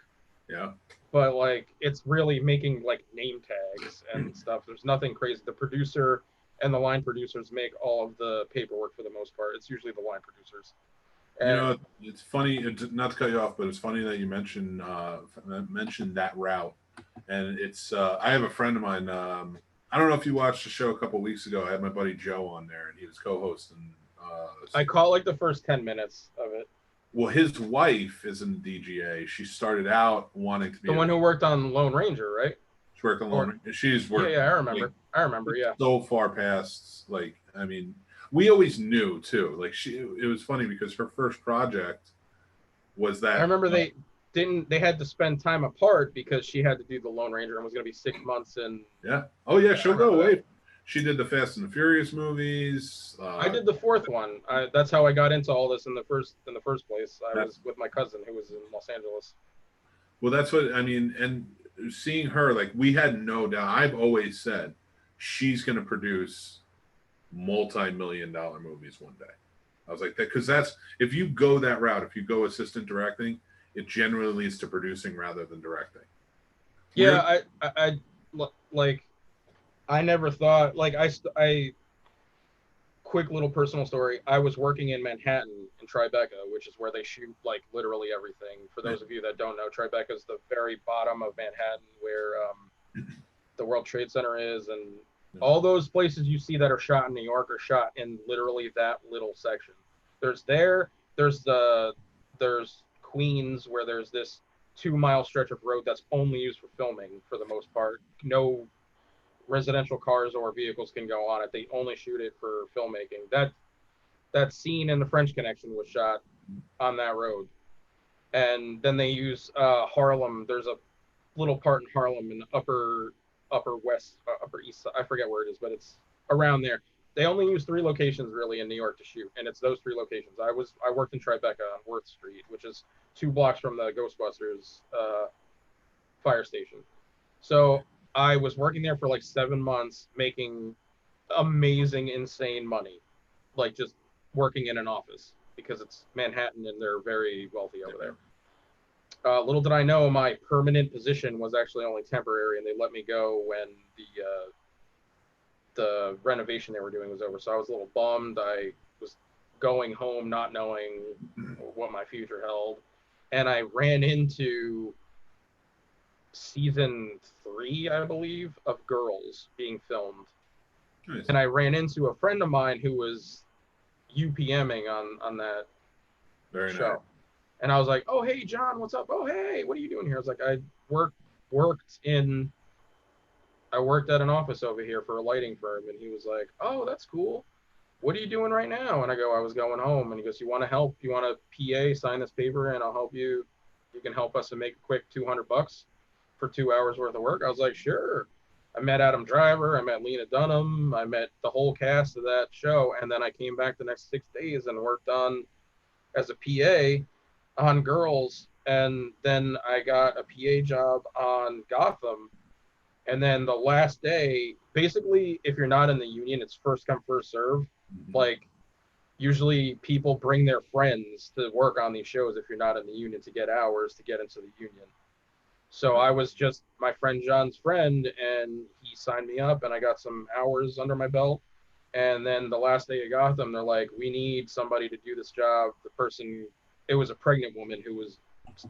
S1: Yeah.
S2: But like it's really making like name tags and stuff. There's nothing crazy. The producer and the line producers make all of the paperwork for the most part. It's usually the line producers. And,
S1: you know, it's funny, not to cut you off, but it's funny that you mentioned that route. And it's I have a friend of mine. I don't know if you watched the show a couple of weeks ago. I had my buddy Joe on there, and he was co-hosting.
S2: I caught like the first 10 minutes of it.
S1: Well, his wife is in the DGA. She started out wanting to be
S2: the one who worked on Lone Ranger, right?
S1: She worked on Lone Ranger. She's worked.
S2: Yeah, I remember. Like, I remember. Yeah.
S1: So far past, like, I mean, we always knew too. Like, it was funny because her first project was that.
S2: I remember they had to spend time apart because she had to do the Lone Ranger and was going to be 6 months in.
S1: Yeah. Oh yeah, she'll go away. She did the Fast and the Furious movies.
S2: I did the fourth one. That's how I got into all this in the first place. I was with my cousin who was in Los Angeles.
S1: Well, that's what I mean. And seeing her, like, we had no doubt. I've always said she's going to produce multi-million-dollar movies one day. I was like that because that's if you go that route, if you go assistant directing, it generally leads to producing rather than directing.
S2: Yeah, I like. I never thought, like, I quick little personal story. I was working in Manhattan in Tribeca, which is where they shoot, like, literally everything. For those of you that don't know, Tribeca is the very bottom of Manhattan where the World Trade Center is. And all those places you see that are shot in New York are shot in literally that little section. There's Queens, where there's this 2-mile stretch of road that's only used for filming for the most part. No residential cars or vehicles can go on it. They only shoot it for filmmaking. That scene in The French Connection was shot on that road. And then they use Harlem. There's a little part in Harlem in upper west, upper east side. I forget where it is, but it's around there. They only use 3 locations really in New York to shoot, and it's those 3 locations. I worked in Tribeca on Worth Street, which is 2 blocks from the Ghostbusters fire station. So I was working there for like 7 months, making amazing, insane money, like just working in an office because it's Manhattan and they're very wealthy over there. Little did I know, my permanent position was actually only temporary, and they let me go when the renovation they were doing was over. So I was a little bummed. I was going home not knowing what my future held, and I ran into season 3, I believe, of Girls being filmed. Nice. And I ran into a friend of mine who was UPMing on that
S1: Very
S2: show.
S1: Nice.
S2: And I was like, "Oh, hey, John, what's up? Oh, hey, what are you doing here?" I was like, "I worked at an office over here for a lighting firm." And he was like, "Oh, that's cool. What are you doing right now?" And I go, "I was going home." And he goes, "You want to help? You want a PA sign this paper and I'll help you. You can help us and make a quick $200 for 2 hours worth of work." I was like, "Sure." I met Adam Driver. I met Lena Dunham. I met the whole cast of that show. And then I came back the next 6 days and worked on as a PA on Girls. And then I got a PA job on Gotham. And then the last day, basically, if you're not in the union, it's first come, first serve. Mm-hmm. Like, usually people bring their friends to work on these shows if you're not in the union to get hours to get into the union. So I was just my friend John's friend, and he signed me up, and I got some hours under my belt. And then the last day of Gotham, they're like, "We need somebody to do this job." It was a pregnant woman who was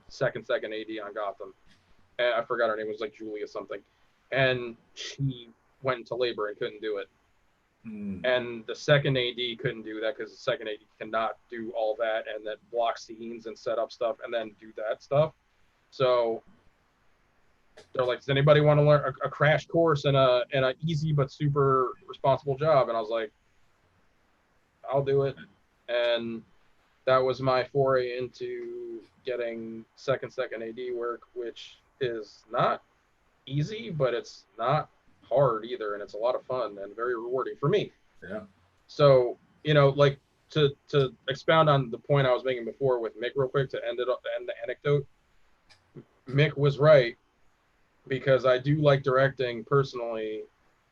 S2: second AD on Gotham. and I forgot her name, it was like Julia something, and she went into labor and couldn't do it. And the second AD couldn't do that because the second AD cannot do all that and then block scenes and set up stuff and then do that stuff. So they're like, does anybody want to learn a crash course and a easy but super responsible job? And I was like, I'll do it. And that was my foray into getting second AD work, which is not easy, but it's not hard either, and it's a lot of fun and very rewarding for me.
S1: Yeah.
S2: So, you know, like to expound on the point I was making before with Mick real quick to end the anecdote, Mick was right, because I do like directing personally.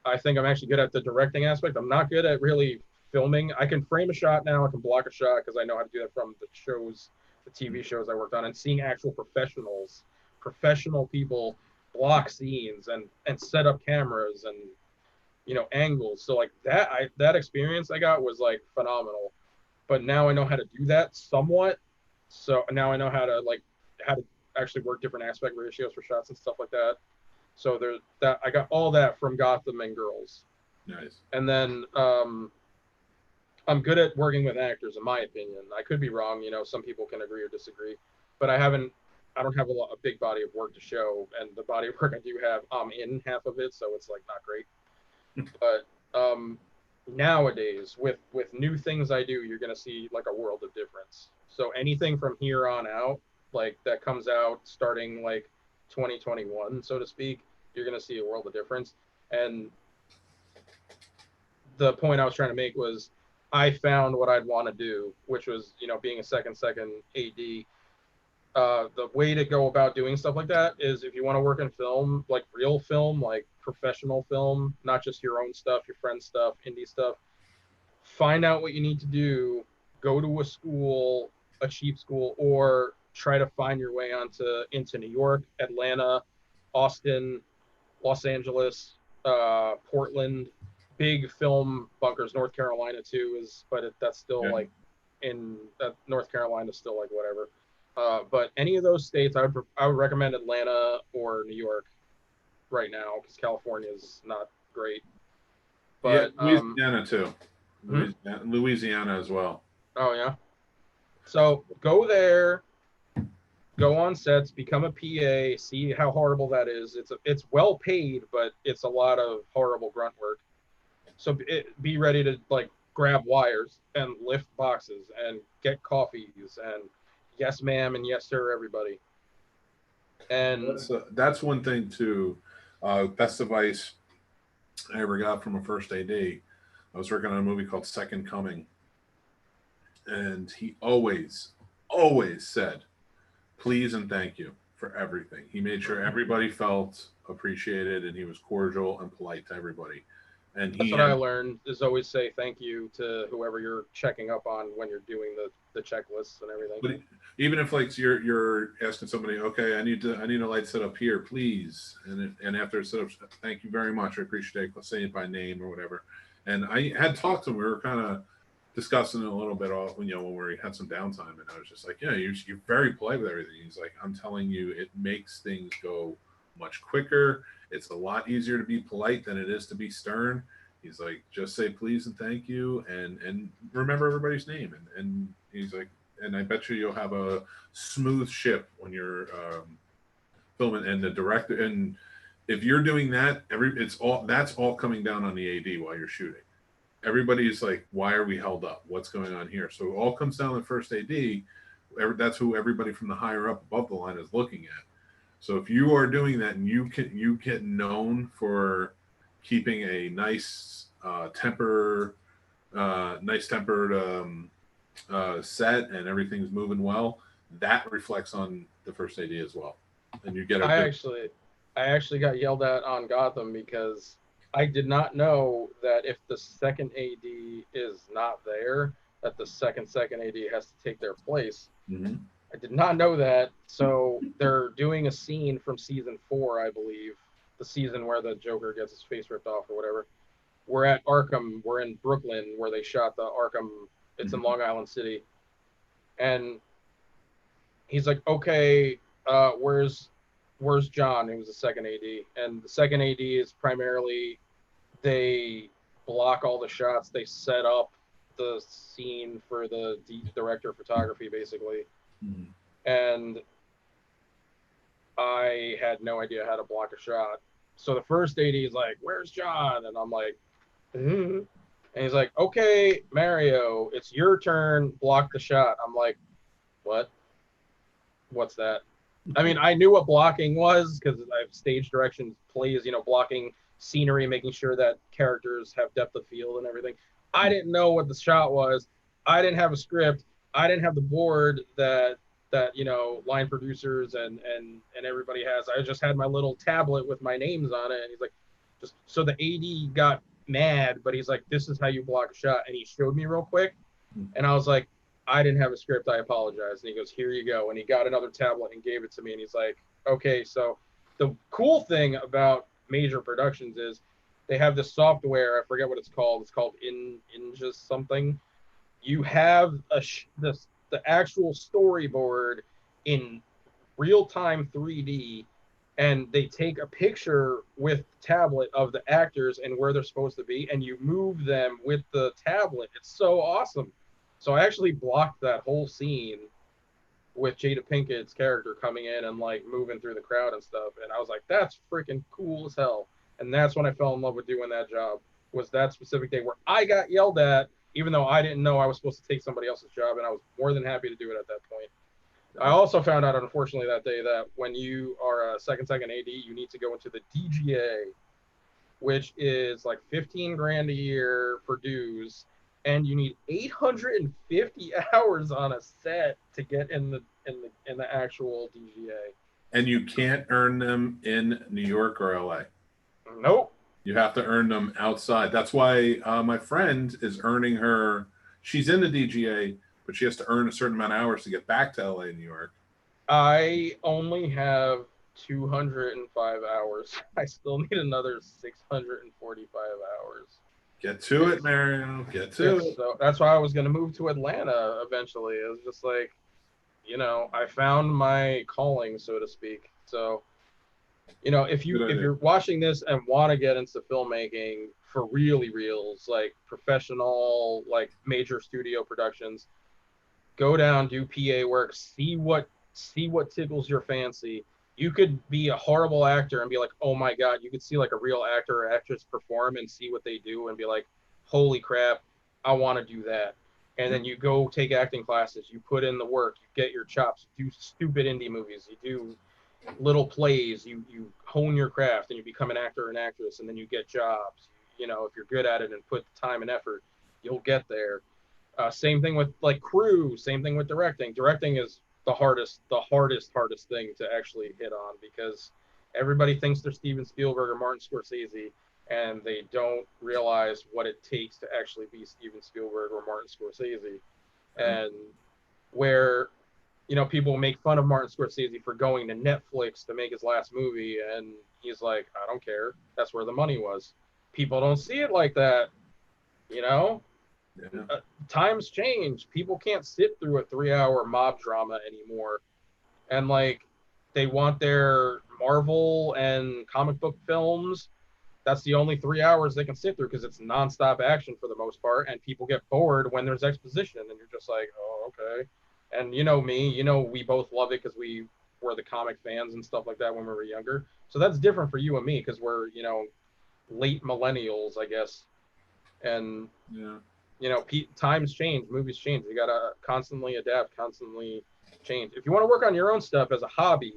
S2: I think I'm actually good at the directing aspect. I'm not good at really filming. I can frame a shot now, I can block a shot because I know how to do that from the shows, the TV shows I worked on, and seeing actual professional people block scenes and set up cameras and, you know, angles. So like that experience I got was like phenomenal. But now I know how to do that somewhat. So now I know how to actually work different aspect ratios for shots and stuff like that. So there's that. I got all that from Gotham and Girls.
S1: Nice.
S2: And then I'm good at working with actors, in my opinion. I could be wrong. You know, some people can agree or disagree, but I don't have a big body of work to show, and the body of work I do have, I'm in half of it, so it's like not great. But nowadays, with new things I do, you're gonna see like a world of difference. So anything from here on out, like that comes out starting like 2021, so to speak, you're gonna see a world of difference. And the point I was trying to make was, I found what I'd want to do, which was, you know, being a second AD. The way to go about doing stuff like that is, if you want to work in film, like real film, like professional film, not just your own stuff, your friend's stuff, indie stuff, find out what you need to do, go to a school, a cheap school, or try to find your way into New York, Atlanta, Austin, Los Angeles, Portland, big film bunkers. North Carolina too that's still like in North Carolina is still like whatever. But any of those states, I would recommend Atlanta or New York right now, because California is not great. But
S1: Louisiana too. Louisiana as well.
S2: Oh yeah. So go there, go on sets, become a PA, see how horrible that is. It's well paid, but it's a lot of horrible grunt work. So be ready to like grab wires and lift boxes and get coffees and yes ma'am and yes sir everybody. And
S1: that's one thing too. Best advice I ever got from a first AD. I was working on a movie called Second Coming, and he always said please and thank you for everything. He made sure everybody felt appreciated, and he was cordial and polite to everybody. And
S2: that's what I learned, is always say thank you to whoever you're checking up on when you're doing the checklists and everything.
S1: But even if like you're asking somebody, okay, I need a light set up here, please, and after set up, thank you very much, I appreciate it. Let's say it by name or whatever. And I had talked to him. We were kind of discussing it a little bit off, you know, when we had some downtime, and I was just like, yeah, you're very polite with everything. He's like, I'm telling you, it makes things go much quicker. It's a lot easier to be polite than it is to be stern. He's like, just say please and thank you, and remember everybody's name. And he's like, and I bet you'll have a smooth ship when you're filming. And the director, and if you're doing that, that's all coming down on the AD while you're shooting. Everybody's like, why are we held up? What's going on here? So it all comes down to the first AD. That's who everybody from the higher up above the line is looking at. So if you are doing that, and you get known for keeping a nice tempered set, and everything's moving well, that reflects on the first AD as well. And you get
S2: I actually got yelled at on Gotham because I did not know that if the second AD is not there, that the second AD has to take their place.
S1: Mm-hmm.
S2: I did not know that. So they're doing a scene from season 4, I believe, the season where the Joker gets his face ripped off or whatever. We're at Arkham. We're in Brooklyn, where they shot the Arkham. It's in Long Island City. And he's like, okay, where's Where's John? It was the second AD, and the second AD is primarily they block all the shots. They set up the scene for the director of photography, basically.
S1: Mhm.
S2: And I had no idea how to block a shot. So the first AD is like, "Where's John?" And I'm like, and he's like, "Okay, Mario, it's your turn. Block the shot." I'm like, "What? What's that?" I mean, I knew what blocking was because I've stage direction plays, blocking scenery, making sure that characters have depth of field and everything. I didn't know what the shot was. I didn't have a script. I didn't have the board that line producers and everybody has. I just had my little tablet with my names on it, and he's like, just so the AD got mad, but he's like, "This is how you block a shot," and he showed me real quick, and I was like, "I didn't have a script. I apologize." And he goes, "Here you go." And he got another tablet and gave it to me. And he's like, "Okay." So the cool thing about major productions is they have this software. I forget what it's called. It's called Injust something. You have the actual storyboard in real time 3D, and they take a picture with the tablet of the actors and where they're supposed to be, and you move them with the tablet. It's so awesome. So I actually blocked that whole scene with Jada Pinkett's character coming in and like moving through the crowd and stuff, and I was like, "That's freaking cool as hell." And that's when I fell in love with doing that job. Was that specific day where I got yelled at, even though I didn't know I was supposed to take somebody else's job, and I was more than happy to do it at that point. I also found out, unfortunately, that day that when you are a second AD, you need to go into the DGA, which is like 15 grand a year for dues, and you need 850 hours on a set to get in the actual DGA.
S1: And you can't earn them in New York or LA.
S2: Nope.
S1: You have to earn them outside. That's why my friend is earning her. She's in the DGA, but she has to earn a certain amount of hours to get back to LA, New York.
S2: I only have 205 hours. I still need another 645 hours.
S1: Get to it, Mario. Get to it.
S2: So that's why I was going to move to Atlanta eventually. It was just like, I found my calling, so to speak. So, if you're watching this and want to get into filmmaking for really reals, like professional, like major studio productions, go down, do PA work, see what tickles your fancy. You could be a horrible actor and be like, "Oh my god," you could see like a real actor or actress perform and see what they do and be like, "Holy crap, I want to do that." And then you go take acting classes, you put in the work, you get your chops, you do stupid indie movies, you do little plays, you hone your craft, and you become an actor or an actress, and then you get jobs. If you're good at it and put the time and effort, you'll get there. Same thing with like crew. Same thing with directing. Directing is the hardest thing to actually hit on, because everybody thinks they're Steven Spielberg or Martin Scorsese, and they don't realize what it takes to actually be Steven Spielberg or Martin Scorsese. And where people make fun of Martin Scorsese for going to Netflix to make his last movie, and he's like, "I don't care. That's where the money was." People don't see it like that.
S1: Yeah.
S2: Times change. People can't sit through a 3-hour mob drama anymore. And like, they want their Marvel and comic book films. That's the only 3 hours they can sit through, because it's nonstop action for the most part. And people get bored when there's exposition, and you're just like, "Oh, okay." And me, we both love it because we were the comic fans and stuff like that when we were younger. So that's different for you and me, because we're, late millennials, I guess. And
S1: Yeah.
S2: Times change, movies change. You gotta constantly adapt, constantly change. If you want to work on your own stuff as a hobby,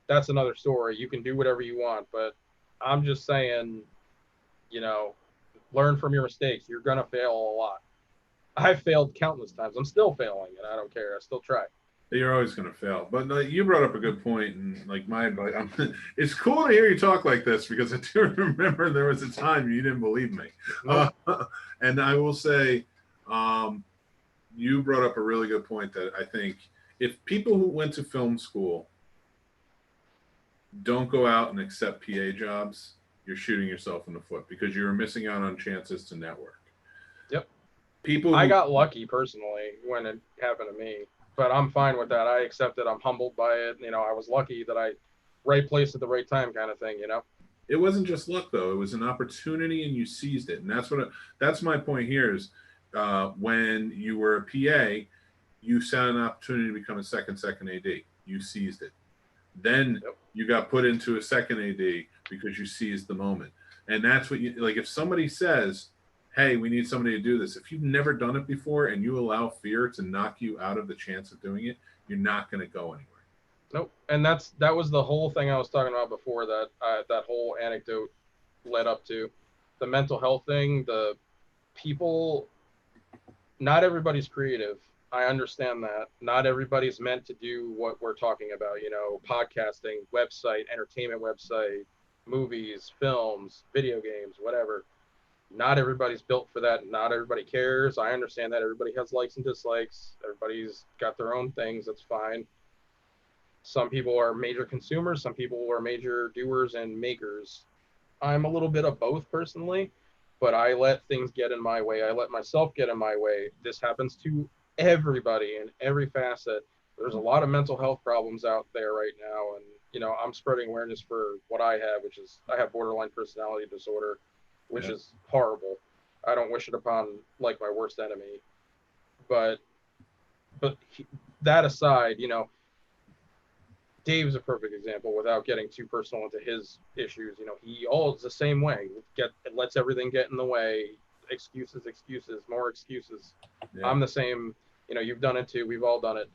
S2: that's another story. You can do whatever you want, but I'm just saying, learn from your mistakes. You're gonna fail a lot. I've failed countless times. I'm still failing, and I don't care. I still try.
S1: You're always going to fail. But like, you brought up a good point, and like my advice, it's cool to hear you talk like this, because I do remember there was a time you didn't believe me.
S2: Nope.
S1: And I will say, you brought up a really good point that I think if people who went to film school don't go out and accept PA jobs, you're shooting yourself in the foot, because you're missing out on chances to network.
S2: Yep.
S1: I
S2: got lucky personally when it happened to me, but I'm fine with that. I accept it. I'm humbled by it. I was lucky that I right place at the right time kind of thing, you know?
S1: It wasn't just luck though. It was an opportunity and you seized it. And that's my point here is when you were a PA, you saw an opportunity to become a second AD. You seized it. Then
S2: Yep.
S1: you got put into a second AD because you seized the moment. And that's what you like. If somebody says, hey, we need somebody to do this, if you've never done it before and you allow fear to knock you out of the chance of doing it, you're not going to go anywhere.
S2: Nope. And that was the whole thing I was talking about before, that that whole anecdote led up to the mental health thing. The people, not everybody's creative. I understand that. Not everybody's meant to do what we're talking about, you know, podcasting, website, entertainment website, movies, films, video games, whatever. Not everybody's built for that. Not everybody cares. I understand that. Everybody has likes and dislikes. Everybody's got their own things. That's fine. Some people are major consumers. Some people are major doers and makers. I'm a little bit of both personally, but I let things get in my way. I let myself get in my way. This happens to everybody in every facet. There's a lot of mental health problems out there right now. And, you know, I'm spreading awareness for what I have, which is I have borderline personality disorder, which is horrible. I don't wish it upon like my worst enemy. But that aside, you know, Dave's a perfect example without getting too personal into his issues. You know, he all is the same way. Lets everything get in the way. Excuses, more excuses. Yeah. I'm the same. You know, you've done it too. We've all done it.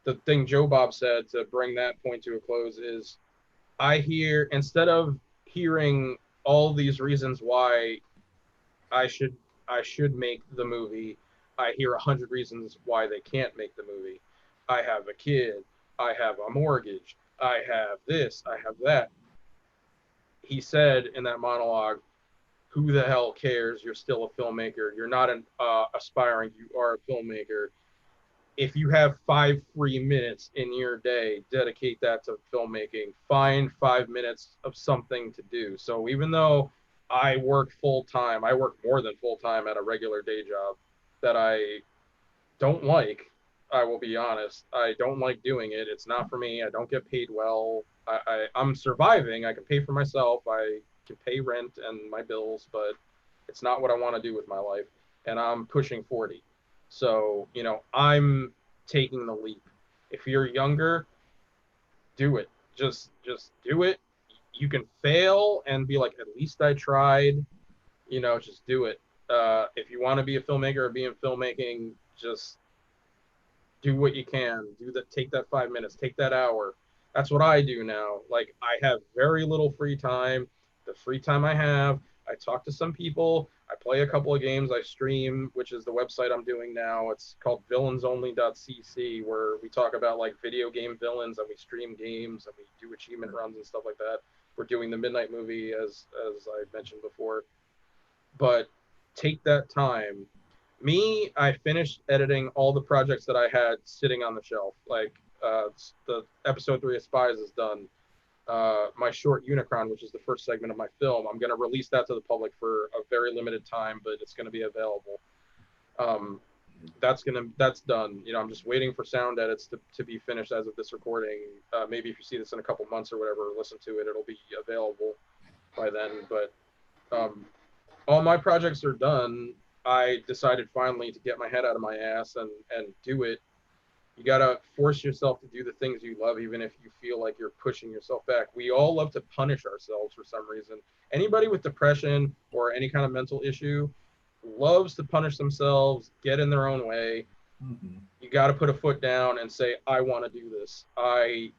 S2: The thing Joe Bob said to bring that point to a close is, I hear, instead of hearing all these reasons why I should make the movie, I hear 100 reasons why they can't make the movie. I have a kid. I have a mortgage. I have this. I have that. He said in that monologue, who the hell cares? You're still a filmmaker. You're not an aspiring. You are a filmmaker. If you have 5 free minutes in your day, dedicate that to filmmaking. Find 5 minutes of something to do. So even though I work full time, I work more than full time at a regular day job that I don't like. I will be honest. I don't like doing it. It's not for me. I don't get paid well. I'm surviving. I can pay for myself. I can pay rent and my bills, but it's not what I want to do with my life. And I'm pushing 40. So, you know, I'm taking the leap. If you're younger, do it. Just do it. You can fail and be like, at least I tried. You know, just do it. If you want to be a filmmaker or be in filmmaking, just do what you can. Take that 5 minutes, take that hour. That's what I do now. Like, I have very little free time. The free time I have, I talk to some people. I play a couple of games. I stream, which is the website I'm doing now. It's called villainsONLYcc, where we talk about like video game villains, and we stream games and we do achievement runs and stuff like that. We're doing the Midnight Movie, as I mentioned before. But take that time. Me, I finished editing all the projects that I had sitting on the shelf. Like the episode 3 of Spies is done. My short Unicron, which is the first segment of my film, I'm going to release that to the public for a very limited time, but it's going to be available. That's done. You know, I'm just waiting for sound edits to be finished as of this recording. Maybe if you see this in a couple months or whatever, listen to it, it'll be available by then. But all my projects are done. I decided finally to get my head out of my ass and do it. You got to force yourself to do the things you love, even if you feel like you're pushing yourself back. We all love to punish ourselves for some reason. Anybody with depression or any kind of mental issue loves to punish themselves, get in their own way. Mm-hmm. You got to put a foot down and say, I want to do this. I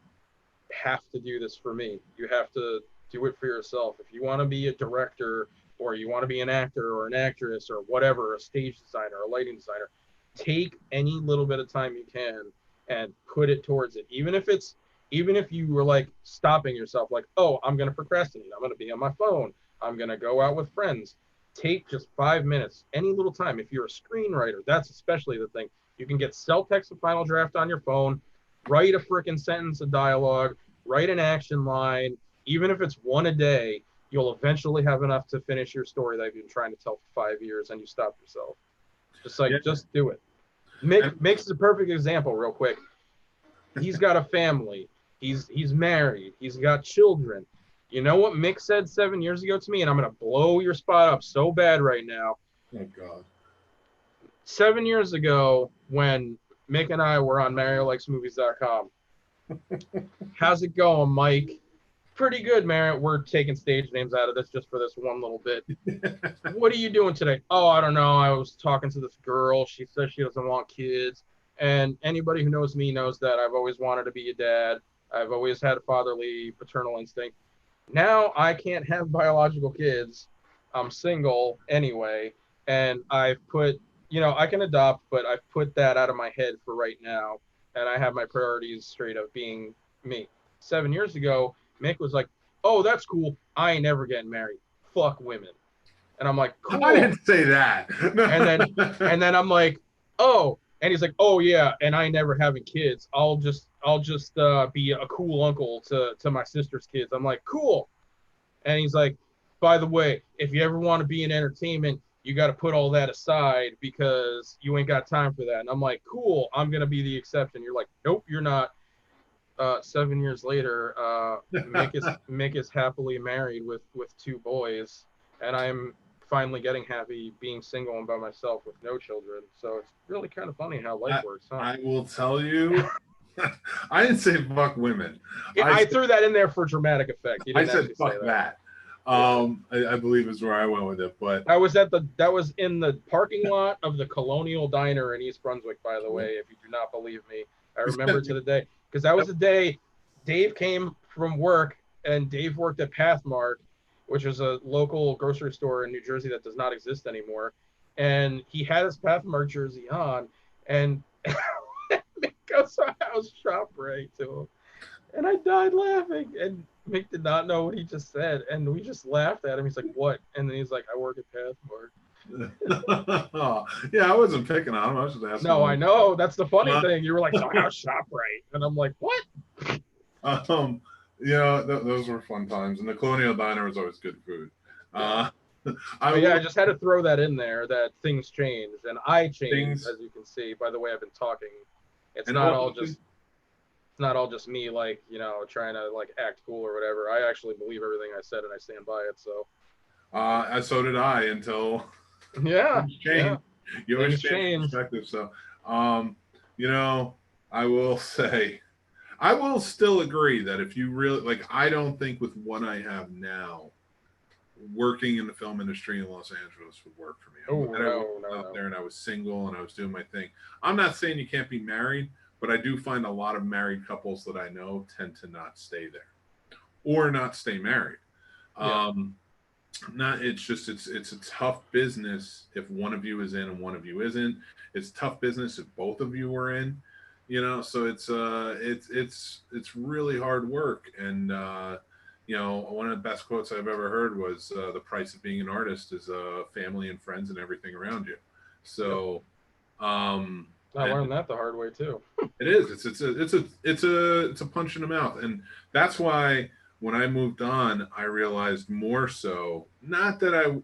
S2: have to do this for me. You have to do it for yourself. If you want to be a director, or you want to be an actor or an actress or whatever, a stage designer, a lighting designer, take any little bit of time you can and put it towards it. Even if you were like stopping yourself, like, oh, I'm going to procrastinate. I'm going to be on my phone. I'm going to go out with friends. Take just 5 minutes, any little time. If you're a screenwriter, that's especially the thing. You can get self-text a final draft on your phone, write a freaking sentence of dialogue, write an action line, even if it's one a day. You'll eventually have enough to finish your story that you've been trying to tell for 5 years, and you stop yourself. Just do it. Mick's a perfect example, real quick. He's got a family. He's married. He's got children. You know what Mick said 7 years ago to me, and I'm gonna blow your spot up so bad right now.
S1: Oh God.
S2: 7 years ago, when Mick and I were on MarioLikesMovies.com. How's it going, Mike? Pretty good, Mario. We're taking stage names out of this just for this one little bit. What are you doing today? Oh, I don't know. I was talking to this girl. She says she doesn't want kids. And anybody who knows me knows that I've always wanted to be a dad. I've always had a fatherly, paternal instinct. Now I can't have biological kids. I'm single anyway. And I've put, I can adopt, but I've put that out of my head for right now. And I have my priorities straight of being me. 7 years ago, Mick was like, oh, that's cool. I ain't never getting married. Fuck women. And I'm like, cool.
S1: I didn't say that.
S2: and then I'm like, oh, and he's like, oh yeah, and I ain't never having kids. I'll just be a cool uncle to my sister's kids. I'm like, cool. And he's like, by the way, if you ever want to be in entertainment, you got to put all that aside because you ain't got time for that. And I'm like, cool, I'm gonna be the exception. You're like, nope, you're not. 7 years later, Mick is happily married with 2 boys, and I'm finally getting happy being single and by myself with no children. So it's really kind of funny how life works, huh?
S1: I will tell you, I didn't say fuck women.
S2: Yeah, I threw that in there for dramatic effect.
S1: I said fuck that. I believe is where I went with it, but
S2: that was in the parking lot of the Colonial Diner in East Brunswick, by the way. If you do not believe me, I remember to the day. Because that was the day Dave came from work, and Dave worked at Pathmark, which is a local grocery store in New Jersey that does not exist anymore. And he had his Pathmark jersey on, and Mick goes to our house shop right to him. And I died laughing. And Mick did not know what he just said. And we just laughed at him. He's like, what? And then he's like, I work at Pathmark.
S1: Yeah, I wasn't picking on him. I was just asking.
S2: No, I know. That's the funny thing. You were like, so how ShopRite? And I'm like, what?
S1: Those were fun times. And the Colonial Diner was always good food. I
S2: just had to throw that in there that things changed. And I changed, as you can see, by the way I've been talking. It's not all just me, trying to, act cool or whatever. I actually believe everything I said, and I stand by it, so.
S1: So did I until...
S2: Yeah.
S1: You always change perspective. So, I will say, I will still agree that if you really I don't think with what I have now, working in the film industry in Los Angeles would work for me. Out there, and I was single, and I was doing my thing. I'm not saying you can't be married, but I do find a lot of married couples that I know tend to not stay there, or not stay married. Yeah. It's a tough business if one of you is in and one of you isn't. It's tough business if both of you are in, so it's really hard work. And one of the best quotes I've ever heard was the price of being an artist is family and friends and everything around you. So
S2: I learned that the hard way too.
S1: It is. It's a punch in the mouth. And that's why when I moved on, I realized more so, not that I,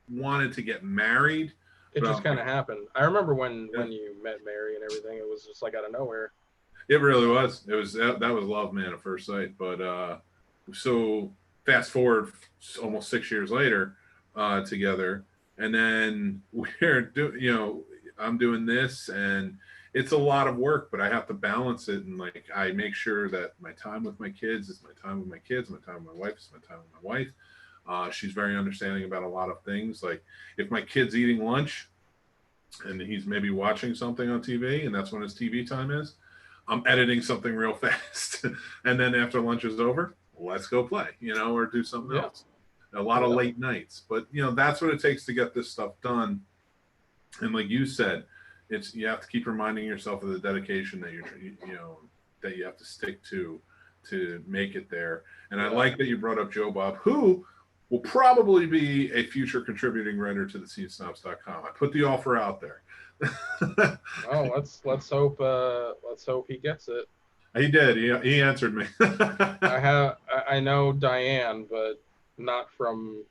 S1: wanted to get married.
S2: It just kind of happened. I remember when you met Mary and everything, it was just out of nowhere.
S1: It really was. It was that was love, man, at first sight. But so fast forward almost 6 years later, together, and then I'm doing this, and it's a lot of work, but I have to balance it. And I make sure that my time with my kids is my time with my kids, my time with my wife is my time with my wife. She's very understanding about a lot of things. Like if my kid's eating lunch and he's maybe watching something on TV and that's when his TV time is, I'm editing something real fast. And then after lunch is over, let's go play, or do something else. A lot of late nights, but that's what it takes to get this stuff done. And like you said, you have to keep reminding yourself of the dedication that that you have to stick to make it there. And I like that you brought up Joe Bob, who will probably be a future contributing writer to the Snobs.com. I put the offer out there.
S2: Let's hope he gets it.
S1: He did. He answered me.
S2: I know Diane, but not from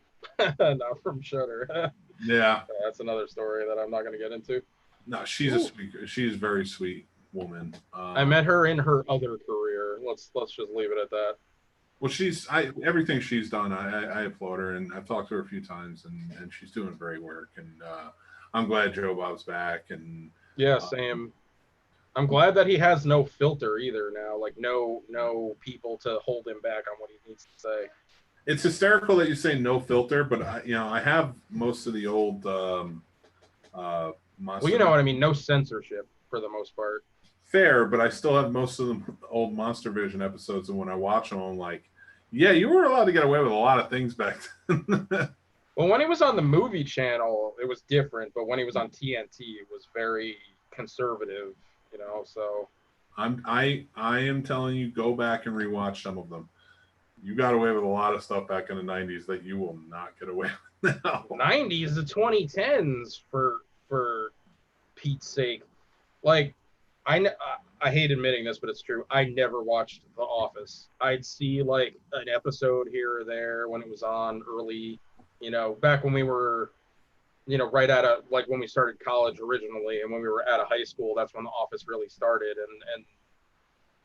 S2: Shudder.
S1: Yeah,
S2: that's another story that I'm not going to get into.
S1: No, she's a very sweet woman.
S2: I met her in her other career. Let's just leave it at that.
S1: Well, everything she's done, I applaud her, and I've talked to her a few times, and she's doing great work, and I'm glad Joe Bob's back, and
S2: Yeah, same. I'm glad that he has no filter either now, like no people to hold him back on what he needs to say.
S1: It's hysterical that you say no filter, but I have most of the old Monster.
S2: Well, you know what I mean. No censorship for the most part.
S1: Fair, but I still have most of the old Monster Vision episodes, and when I watch them, I'm like, yeah, you were allowed to get away with a lot of things back then.
S2: Well, when he was on the movie channel, it was different, but when he was on TNT, it was very conservative, you know. So
S1: I am telling you, go back and rewatch some of them. You got away with a lot of stuff back in the 90s that you will not get away with now.
S2: 90s, the 2010s, for Pete's sake. Like, I hate admitting this, but it's true. I never watched The Office. I'd see like an episode here or there when it was on early, you know, back when we were, you know, right out of like when we started college originally, and when we were out of high school, that's when The Office really started, and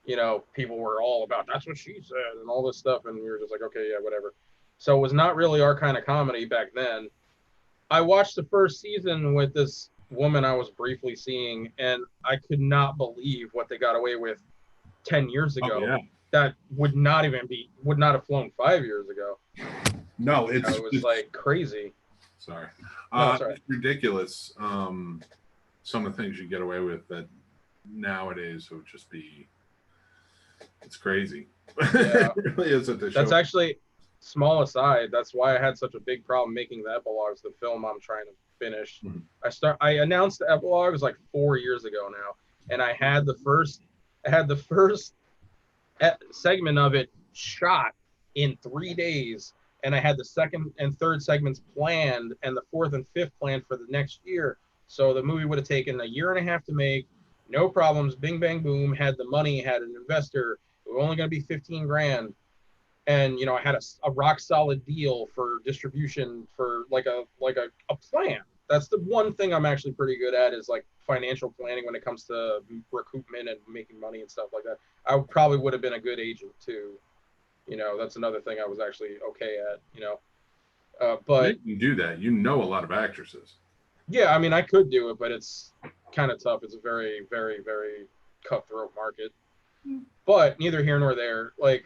S2: you know, people were all about that's what she said and all this stuff, and we were just like, okay, yeah, whatever. So it was not really our kind of comedy back then. I watched the first season with this woman I was briefly seeing, and I could not believe what they got away with 10 years ago.
S1: Oh, yeah.
S2: That would not have flown 5 years ago.
S1: No,
S2: it was like crazy.
S1: Sorry.
S2: No,
S1: it's ridiculous. Some of the things you get away with that nowadays would just be, it's crazy.
S2: Yeah.
S1: It really is.
S2: That's actually, small aside, that's why I had such a big problem making the epilogues, the film I'm trying to finish.
S1: Mm-hmm.
S2: I announced the epilogues like 4 years ago now, and I had the first segment of it shot in 3 days, and I had the second and third segments planned, and the fourth and fifth planned for the next year. So the movie would have taken a year and a half to make, no problems, bing bang boom, had the money, had an investor. It was only going to be 15 grand. And, you know, I had a rock solid deal for distribution for like a plan. That's the one thing I'm actually pretty good at, is like financial planning when it comes to recoupment and making money and stuff like that. I probably would have been a good agent too. You know, that's another thing I was actually okay at, you know. But
S1: you do that. You know a lot of actresses.
S2: Yeah, I mean, I could do it, but it's kind of tough. It's a very, very, very cutthroat market. But neither here nor there. Like,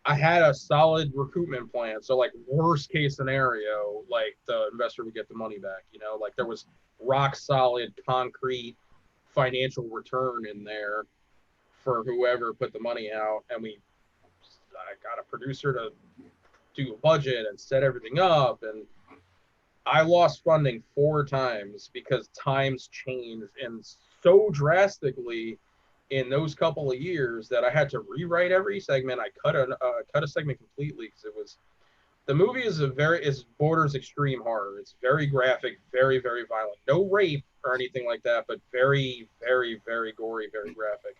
S2: I had a solid recoupment plan. So, like, worst case scenario, like, the investor would get the money back. You know, like, there was rock solid, concrete financial return in there for whoever put the money out. And I got a producer to do a budget and set everything up. And I lost funding 4 times because times changed and so drastically in those couple of years that I had to rewrite every segment. I cut a segment completely because the movie is borders extreme horror. It's very graphic, very, very violent. No rape or anything like that, but very, very, very gory, very graphic.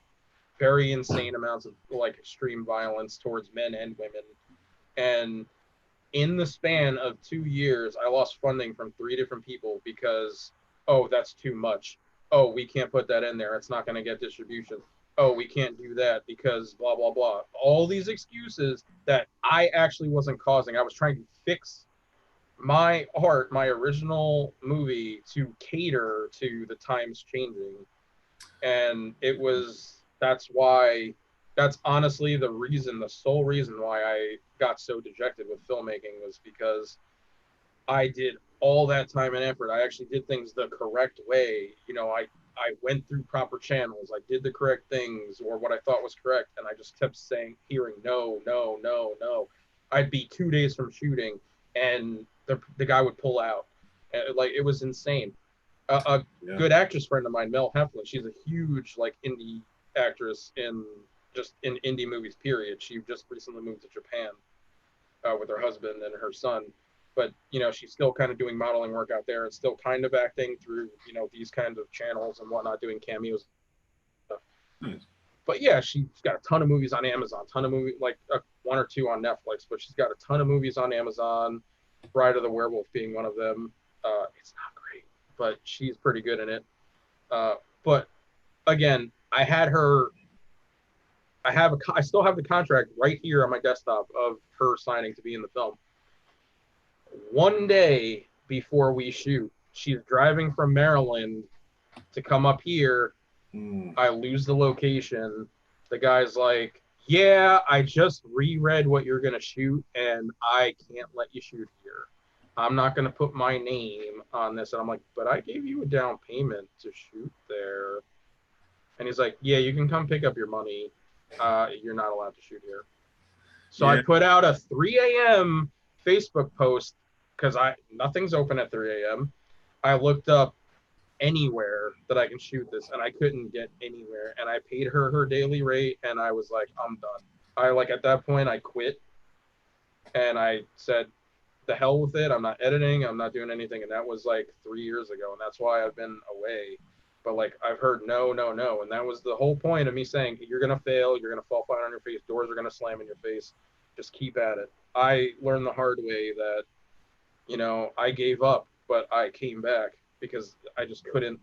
S2: Very insane amounts of like extreme violence towards men and women. And in the span of 2 years, I lost funding from 3 different people because, oh, that's too much. Oh, we can't put that in there. It's not going to get distribution. Oh, we can't do that because blah, blah, blah. All these excuses that I actually wasn't causing. I was trying to fix my art, my original movie, to cater to the times changing. And that's honestly the sole reason why I got so dejected with filmmaking, was because I did all that time and effort. I actually did things the correct way. You know, I went through proper channels. I did the correct things, or what I thought was correct. And I just kept hearing no, no, no, no. I'd be 2 days from shooting and the guy would pull out. And, like, it was insane. Good actress friend of mine, Mel Heflin, she's a huge like indie actress in indie movies, period. She just recently moved to Japan with her husband and her son. But, you know, she's still kind of doing modeling work out there and still kind of acting through, you know, these kinds of channels and whatnot, doing cameos.
S1: Nice.
S2: But yeah, she's got a ton of movies on Amazon, like 1 or 2 on Netflix, but she's got a ton of movies on Amazon, Bride of the Werewolf being one of them. It's not great, but she's pretty good in it. But again, I had her I still have the contract right here on my desktop of her signing to be in the film. One day before we shoot, she's driving from Maryland to come up here. I lose the location. The guy's like, yeah, I just reread what you're going to shoot, and I can't let you shoot here. I'm not going to put my name on this. And I'm like, but I gave you a down payment to shoot there. And he's like, yeah, you can come pick up your money. You're not allowed to shoot here. So I put out a 3 a.m. Facebook post because nothing's open at 3 a.m. I looked up anywhere that I can shoot this, and I couldn't get anywhere. And I paid her daily rate, and I was like, I'm done. At that point, I quit, and I said, the hell with it. I'm not editing. I'm not doing anything. And that was like 3 years ago, and that's why I've been away. But like I've heard no, and that was the whole point of me saying you're gonna fail, you're gonna fall flat on your face, doors are gonna slam in your face. Just keep at it. I learned the hard way that, I gave up, but I came back because I just couldn't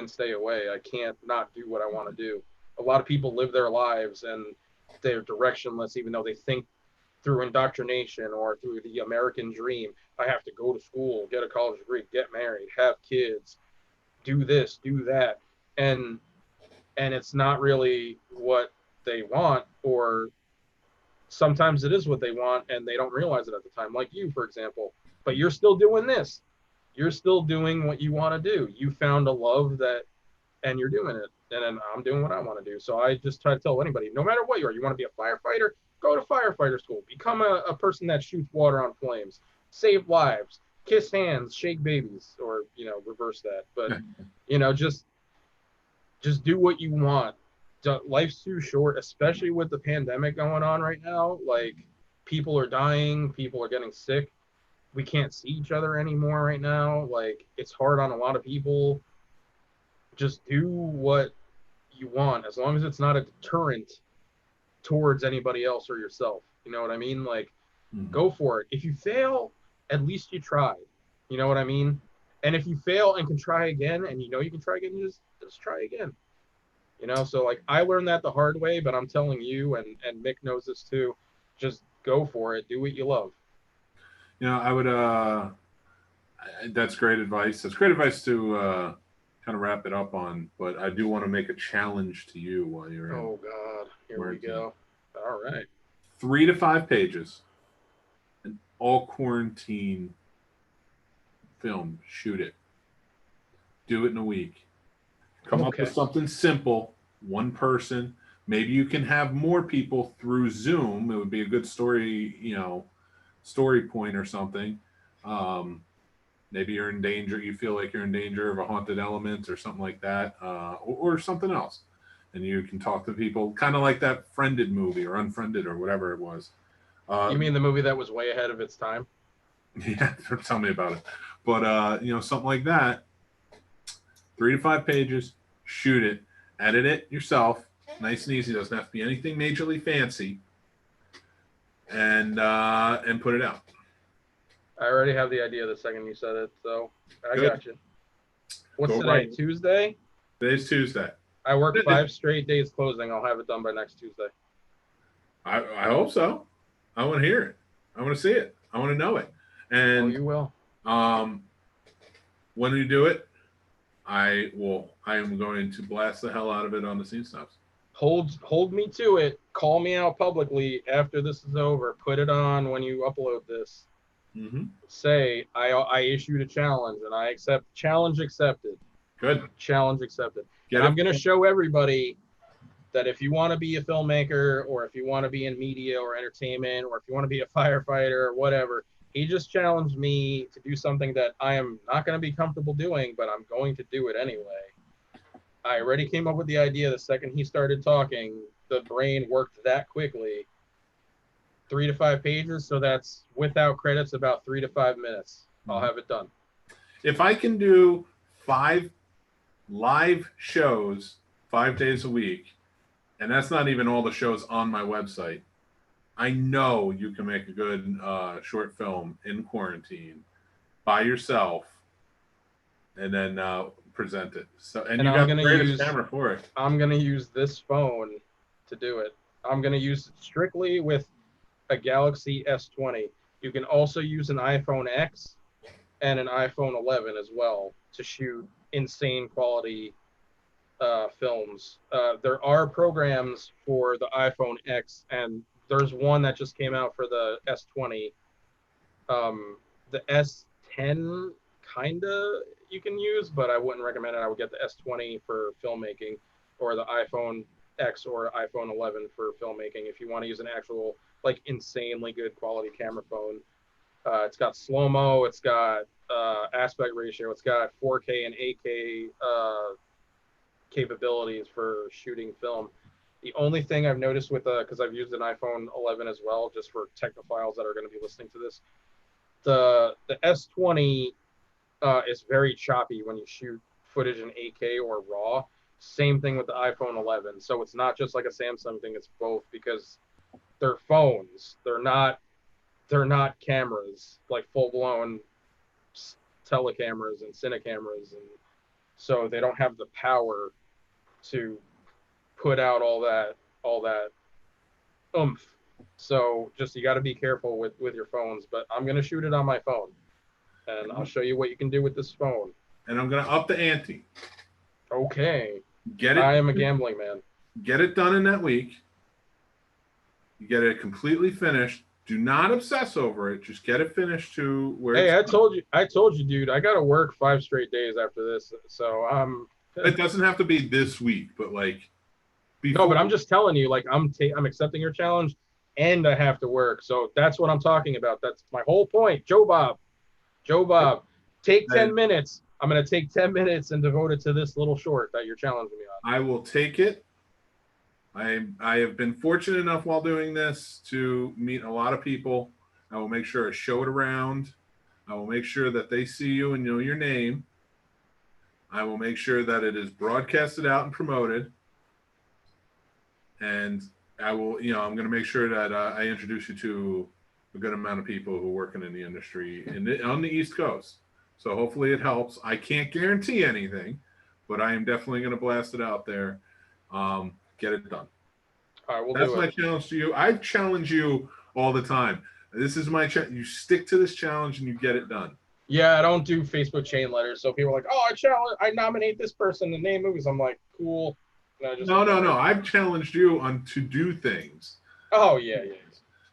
S2: stay away. I can't not do what I want to do. A lot of people live their lives and they're directionless, even though they think through indoctrination or through the American dream. I have to go to school, get a college degree, get married, have kids, do this, do that. And it's not really what they want, or sometimes it is what they want and they don't realize it at the time, like you, for example. But you're still doing this. You're still doing what you want to do. You found a love and you're doing it. And then I'm doing what I want to do. So I just try to tell anybody, no matter what you want to be a firefighter, go to firefighter school. Become a person that shoots water on flames. Save lives. Kiss hands. Shake babies. Or, reverse that. But, just do what you want. Life's too short, especially with the pandemic going on right now. Like, people are dying. People are getting sick. We can't see each other anymore right now. Like, it's hard on a lot of people. Just do what you want, as long as it's not a deterrent towards anybody else or yourself. You know what I mean? Like, go for it. If you fail, at least you tried. You know what I mean? And if you fail and can try again, and you can try again, just try again. So like I learned that the hard way, but I'm telling you, and Mick knows this too, just go for it. Do what you love.
S1: I would, that's great advice. That's great advice to kind of wrap it up on, but I do want to make a challenge to you while you're in.
S2: Oh God, here we go. All right.
S1: 3 to 5 pages, an all quarantine film. Shoot it. Do it in a week. Come up with something simple. One person. Maybe you can have more people through Zoom. It would be a good story, story point or something. Maybe you're in danger. You feel like you're in danger of a haunted element or something like that, or something else. And you can talk to people, kind of like that Friended movie or Unfriended or whatever it was.
S2: You mean the movie that was way ahead of its time?
S1: Yeah, tell me about it. But something like that. 3 to 5 pages. Shoot it. Edit it yourself. Nice and easy. Doesn't have to be anything majorly fancy. And put it out.
S2: I already have the idea the second you said it, so I got you. What's today? Right. Tuesday?
S1: Today's Tuesday.
S2: I work 5 straight days closing. I'll have it done by next Tuesday.
S1: I hope so. I want to hear it. I want to see it. I want to know it. And
S2: you will.
S1: When you do it, I am going to blast the hell out of it on the Scene Snobs.
S2: Hold me to it. Call me out publicly after this is over. Put it on when you upload this.
S1: Mm-hmm.
S2: Say I issued a challenge and I accept. Challenge accepted.
S1: Good.
S2: Challenge accepted. And I'm going to show everybody that if you want to be a filmmaker, or if you want to be in media or entertainment, or if you want to be a firefighter or whatever, he just challenged me to do something that I am not going to be comfortable doing, but I'm going to do it anyway. I already came up with the idea the second he started talking. The brain worked that quickly. 3 to 5 pages, so that's without credits about 3 to 5 minutes. I'll have it done.
S1: If I can do 5 live shows 5 days a week, and that's not even all the shows on my website, I know you can make a good short film in quarantine by yourself, and then present it. So, and you got the greatest camera for it.
S2: I'm gonna use this phone to do it. I'm going to use it strictly with a Galaxy S20. You can also use an iPhone X and an iPhone 11 as well to shoot insane quality films. There are programs for the iPhone X, and there's one that just came out for the S20. The S10 kinda you can use, but I wouldn't recommend it. I would get the S20 for filmmaking, or the iPhone X or iPhone 11 for filmmaking if you want to use an actual like insanely good quality camera phone. It's got slow-mo, it's got aspect ratio, it's got 4K and 8K capabilities for shooting film. The only thing I've noticed with because I've used an iPhone 11 as well, just for technophiles that are going to be listening to this, the S20 is very choppy when you shoot footage in 8K or RAW. Same thing with the iPhone 11. So it's not just like a Samsung thing; it's both, because they're phones. They're not cameras, like full-blown telecameras and cinecameras, and so they don't have the power to put out all that oomph. So just, you got to be careful with your phones. But I'm gonna shoot it on my phone, and I'll show you what you can do with this phone.
S1: And I'm gonna up the ante.
S2: Okay.
S1: Get it.
S2: I am a gambling man.
S1: Get it done in that week. You get it completely finished. Do not obsess over it. Just get it finished to where.
S2: Hey, I told you, dude. I gotta work 5 straight days after this, so
S1: It doesn't have to be this week, but like.
S2: No, but I'm just telling you, like, I'm accepting your challenge, and I have to work. So that's what I'm talking about. That's my whole point. Joe Bob, take 10 minutes. I'm gonna take 10 minutes and devote it to this little short that you're challenging me on.
S1: I will take it. I have been fortunate enough while doing this to meet a lot of people. I will make sure I show it around. I will make sure that they see you and know your name. I will make sure that it is broadcasted out and promoted. And I will, I'm going to make sure that I introduce you to a good amount of people who are working in the industry on the East Coast. So hopefully it helps. I can't guarantee anything, but I am definitely going to blast it out there. Get it done.
S2: All right,
S1: That's my challenge to you. I challenge you all the time. This is my challenge. You stick to this challenge and you get it done.
S2: Yeah, I don't do Facebook chain letters. So people are like, oh, I nominate this person to name movies. I'm like, cool.
S1: No. I've challenged you on to do things.
S2: Oh, yeah.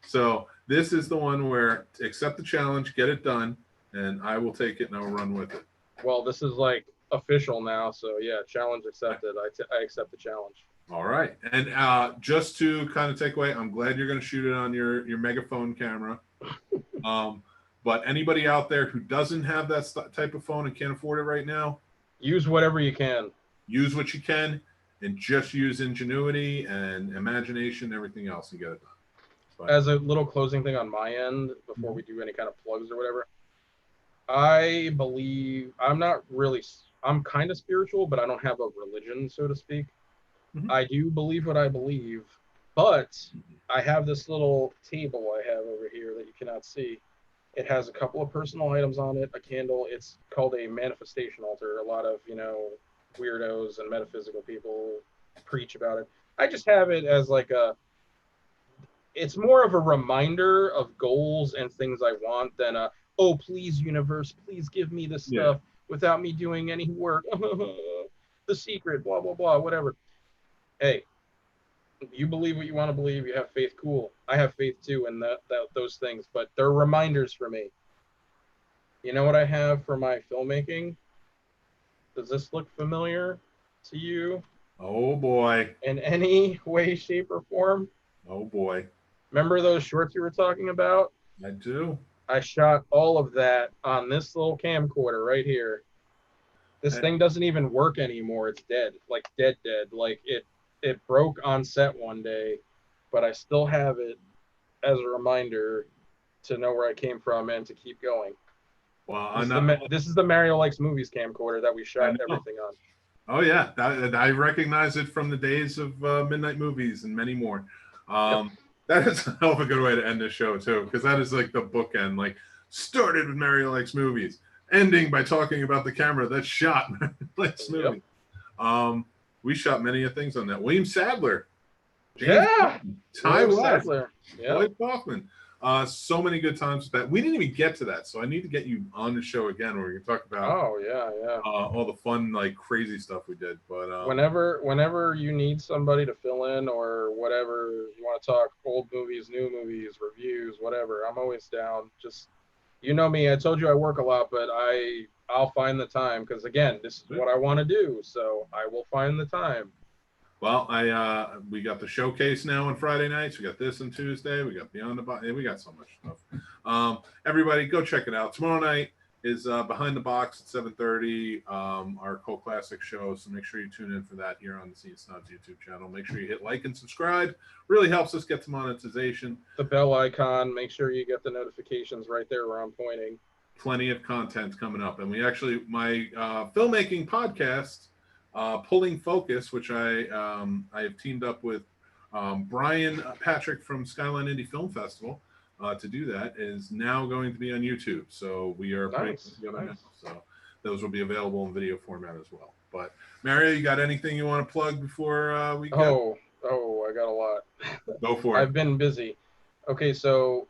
S1: So this is the one where accept the challenge, get it done, and I will take it and I'll run with it.
S2: Well, this is like official now. So yeah, challenge accepted. I accept the challenge.
S1: All right. And just to kind of take away, I'm glad you're going to shoot it on your megaphone camera. But anybody out there who doesn't have that type of phone and can't afford it right now,
S2: use whatever you can.
S1: Use what you can, and just use ingenuity and imagination, everything else, and get it done. But
S2: as a little closing thing on my end, before we do any kind of plugs or whatever, I believe I'm kind of spiritual, but I don't have a religion, so to speak. Mm-hmm. I do believe what I believe, but I have this little table I have over here that you cannot see. It has a couple of personal items on it, a candle. It's called a manifestation altar. A lot of, weirdos and metaphysical people preach about it. I just have it as like it's more of a reminder of goals and things I want than oh, please, universe, please give me this stuff without me doing any work. The secret, blah, blah, blah, whatever. Hey, you believe what you want to believe. You have faith. Cool. I have faith too in those things, but they're reminders for me. You know what I have for my filmmaking? Does this look familiar to you?
S1: Oh boy.
S2: In any way, shape, or form?
S1: Oh boy.
S2: Remember those shorts you were talking about?
S1: I do.
S2: I shot all of that on this little camcorder right here. This thing doesn't even work anymore. It's dead. Like dead. Like it broke on set one day, but I still have it as a reminder to know where I came from and to keep going.
S1: Well,
S2: this is the Mario Likes Movies camcorder that we shot everything on.
S1: Oh yeah, I recognize it from the days of Midnight Movies and many more. That is a hell of a good way to end the show too, because that is like the bookend. Like started with Mario Likes Movies, ending by talking about the camera that shot Mario Likes Movies. We shot many of things on that. William Sadler James
S2: Yeah.
S1: Ty West,
S2: Sackler. Yeah.
S1: Lloyd Kaufman. So many good times with that. We didn't even get to that, so I need to get you on the show again where we can talk about
S2: Oh yeah.
S1: all the fun, like crazy stuff we did. But
S2: Whenever you need somebody to fill in or whatever, you want to talk old movies, new movies, reviews, whatever, I'm always down. Just, you know me, I told you I work a lot, but I'll find the time because again, this is what I want to do, so I will find the time.
S1: Well, we got the showcase now on Friday nights. We got this on Tuesday. We got Beyond the Box. We got so much stuff. Everybody, go check it out. Tomorrow night is Behind the Box at 7:30. Our cult classic show. So make sure you tune in for that here on the Scene Snobs YouTube channel. Make sure you hit like and subscribe. Really helps us get to monetization.
S2: The bell icon. Make sure you get the notifications right there where I'm pointing.
S1: Plenty of content coming up, and we actually my filmmaking podcast. Pulling Focus, which I have teamed up with Brian Patrick from Skyline Indie Film Festival to do that, is now going to be on YouTube. So we are putting it together now. So those will be available in video format as well. But Mario, you got anything you want to plug before we go?
S2: Oh, I got a lot.
S1: Go for it.
S2: I've been busy. Okay, so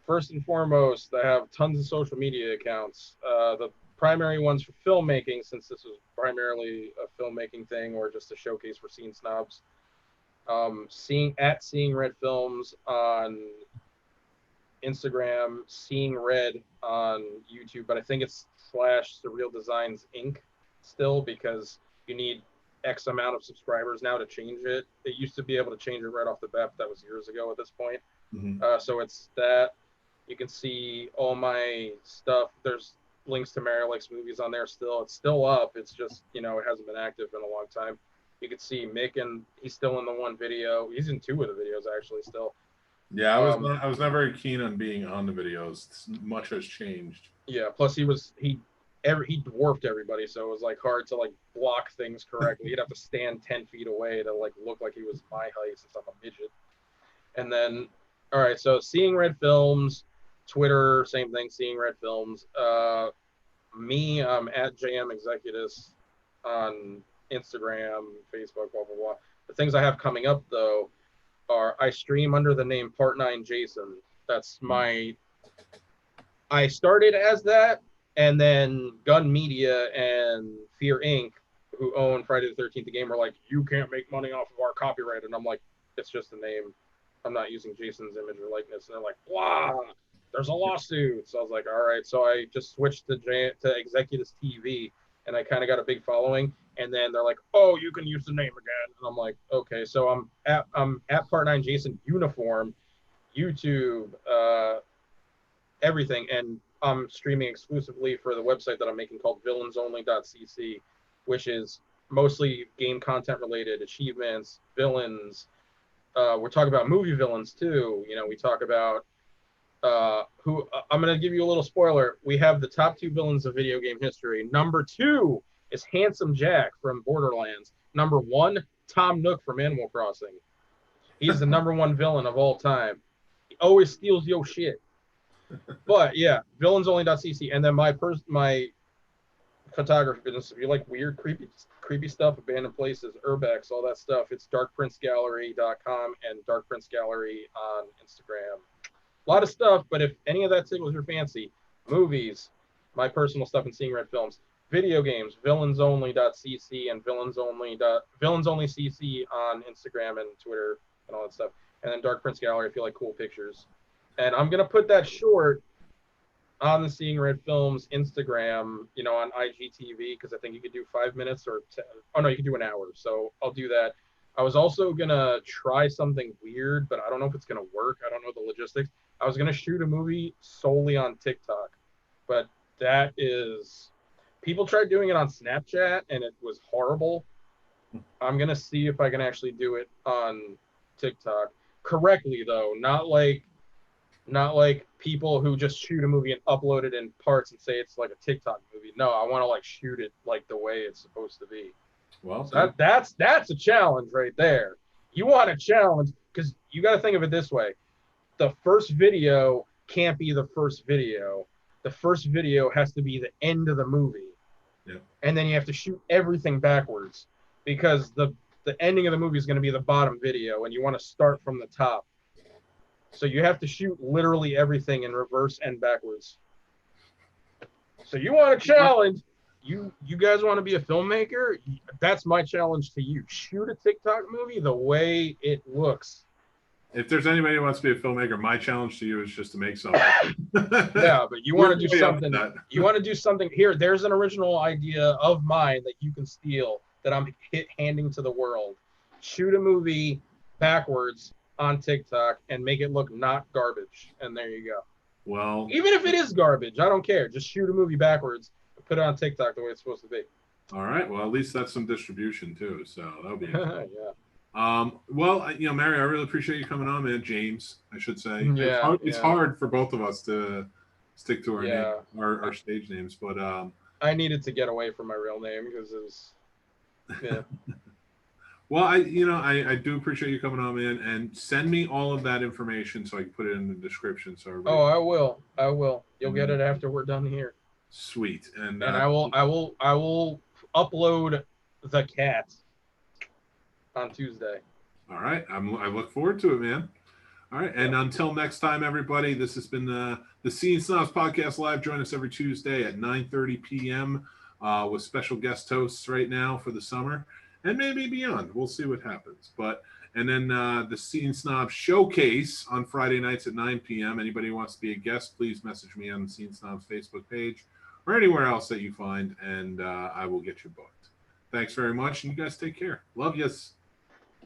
S2: first and foremost, I have tons of social media accounts. The primary ones for filmmaking, since this was primarily a filmmaking thing or just a showcase for Scene Snobs. Seeing Red Films on Instagram, Seeing Red on YouTube, but I think it's /surrealdesignsinc still because you need X amount of subscribers now to change it. It used to be able to change it right off the bat, but that was years ago at this point. So it's that. You can see all my stuff. There's links to MarioLike's movies on there still. It's still up. It's just, it hasn't been active in a long time. You can see Mick, and he's still in the one video. He's in two of the videos actually still.
S1: Yeah, I was not very keen on being on the videos. Much has changed.
S2: Yeah, plus he dwarfed everybody, so it was like hard to like block things correctly. He'd have to stand 10 feet away to like look like he was my height since I'm a midget. And then, all right, so Seeing Red Films, Twitter, same thing, Seeing Red Films. Me, I'm at Jame Executus on Instagram, Facebook, blah, blah, blah. The things I have coming up, though, are I stream under the name Part 9 Jason. That's I started as that, and then Gun Media and Fear Inc., who own Friday the 13th, the game, were like, you can't make money off of our copyright. And I'm like, it's just a name. I'm not using Jason's image or likeness. And they're like, wow, there's a lawsuit. So I was like, all right. So I just switched to Executus TV, and I kind of got a big following. And then they're like, oh, you can use the name again. And I'm like, okay. So I'm at Part 9 Jason uniform, YouTube, everything. And I'm streaming exclusively for the website that I'm making called villainsONLYcc, which is mostly game content related, achievements, villains. We're talking about movie villains too. We talk about I'm going to give you a little spoiler. We have the top 2 villains of video game history. Number 2 is Handsome Jack from Borderlands. Number 1, Tom Nook from Animal Crossing. He's the number 1 villain of all time. He always steals your shit. But yeah, villainsONLYcc. And then my photography business, if you like weird, creepy stuff, abandoned places, urbex, all that stuff, it's darkprincegallery.com and Dark Prince Gallery on Instagram. A lot of stuff, but if any of that tickles your fancy, movies, my personal stuff and Seeing Red Films, video games, villainsONLY.cc and villainsONLYcc on Instagram and Twitter and all that stuff. And then Dark Prince Gallery if you like cool pictures. And I'm going to put that short on the Seeing Red Films Instagram, on IGTV, because I think you could do 5 minutes or you could do an hour. So I'll do that. I was also going to try something weird, but I don't know if it's going to work. I don't know the logistics. I was going to shoot a movie solely on TikTok, but that is, people tried doing it on Snapchat and it was horrible. I'm going to see if I can actually do it on TikTok correctly though. Not like people who just shoot a movie and upload it in parts and say it's like a TikTok movie. No, I want to like shoot it like the way it's supposed to be.
S1: Well,
S2: so that's a challenge right there. You want a challenge because you got to think of it this way. The first video can't be the first video. The first video has to be the end of the movie.
S1: Yeah.
S2: And then you have to shoot everything backwards because the the ending of the movie is going to be the bottom video, and you want to start from the top. So you have to shoot literally everything in reverse and backwards. So you want a challenge? You guys want to be a filmmaker? That's my challenge to you. Shoot a TikTok movie the way it looks.
S1: If there's anybody who wants to be a filmmaker, my challenge to you is just to make something.
S2: Yeah, but you want to do something. You want to do something here. There's an original idea of mine that you can steal that I'm handing to the world. Shoot a movie backwards on TikTok and make it look not garbage. And there you go.
S1: Well,
S2: even if it is garbage, I don't care. Just shoot a movie backwards and put it on TikTok the way it's supposed to be.
S1: All right. Well, at least that's some distribution too. So that'll be
S2: yeah.
S1: Well, Mary, I really appreciate you coming on, man. James, I should say.
S2: Yeah,
S1: it's hard for both of us to stick to our name, our stage names, but
S2: I needed to get away from my real name because it was
S1: Well, I do appreciate you coming on, man, and send me all of that information so I can put it in the description. So everybody...
S2: I will. You'll get it after we're done here.
S1: Sweet. And
S2: I will upload the cat on Tuesday.
S1: All right. I look forward to it, man. All right. And until next time, everybody, this has been the Scene Snobs Podcast Live. Join us every Tuesday at 9:30 p.m. With special guest hosts right now for the summer and maybe beyond. We'll see what happens. And then the Scene Snobs Showcase on Friday nights at 9 p.m. Anybody who wants to be a guest, please message me on the Scene Snobs Facebook page or anywhere else that you find, and I will get you booked. Thanks very much, and you guys take care. Love yous.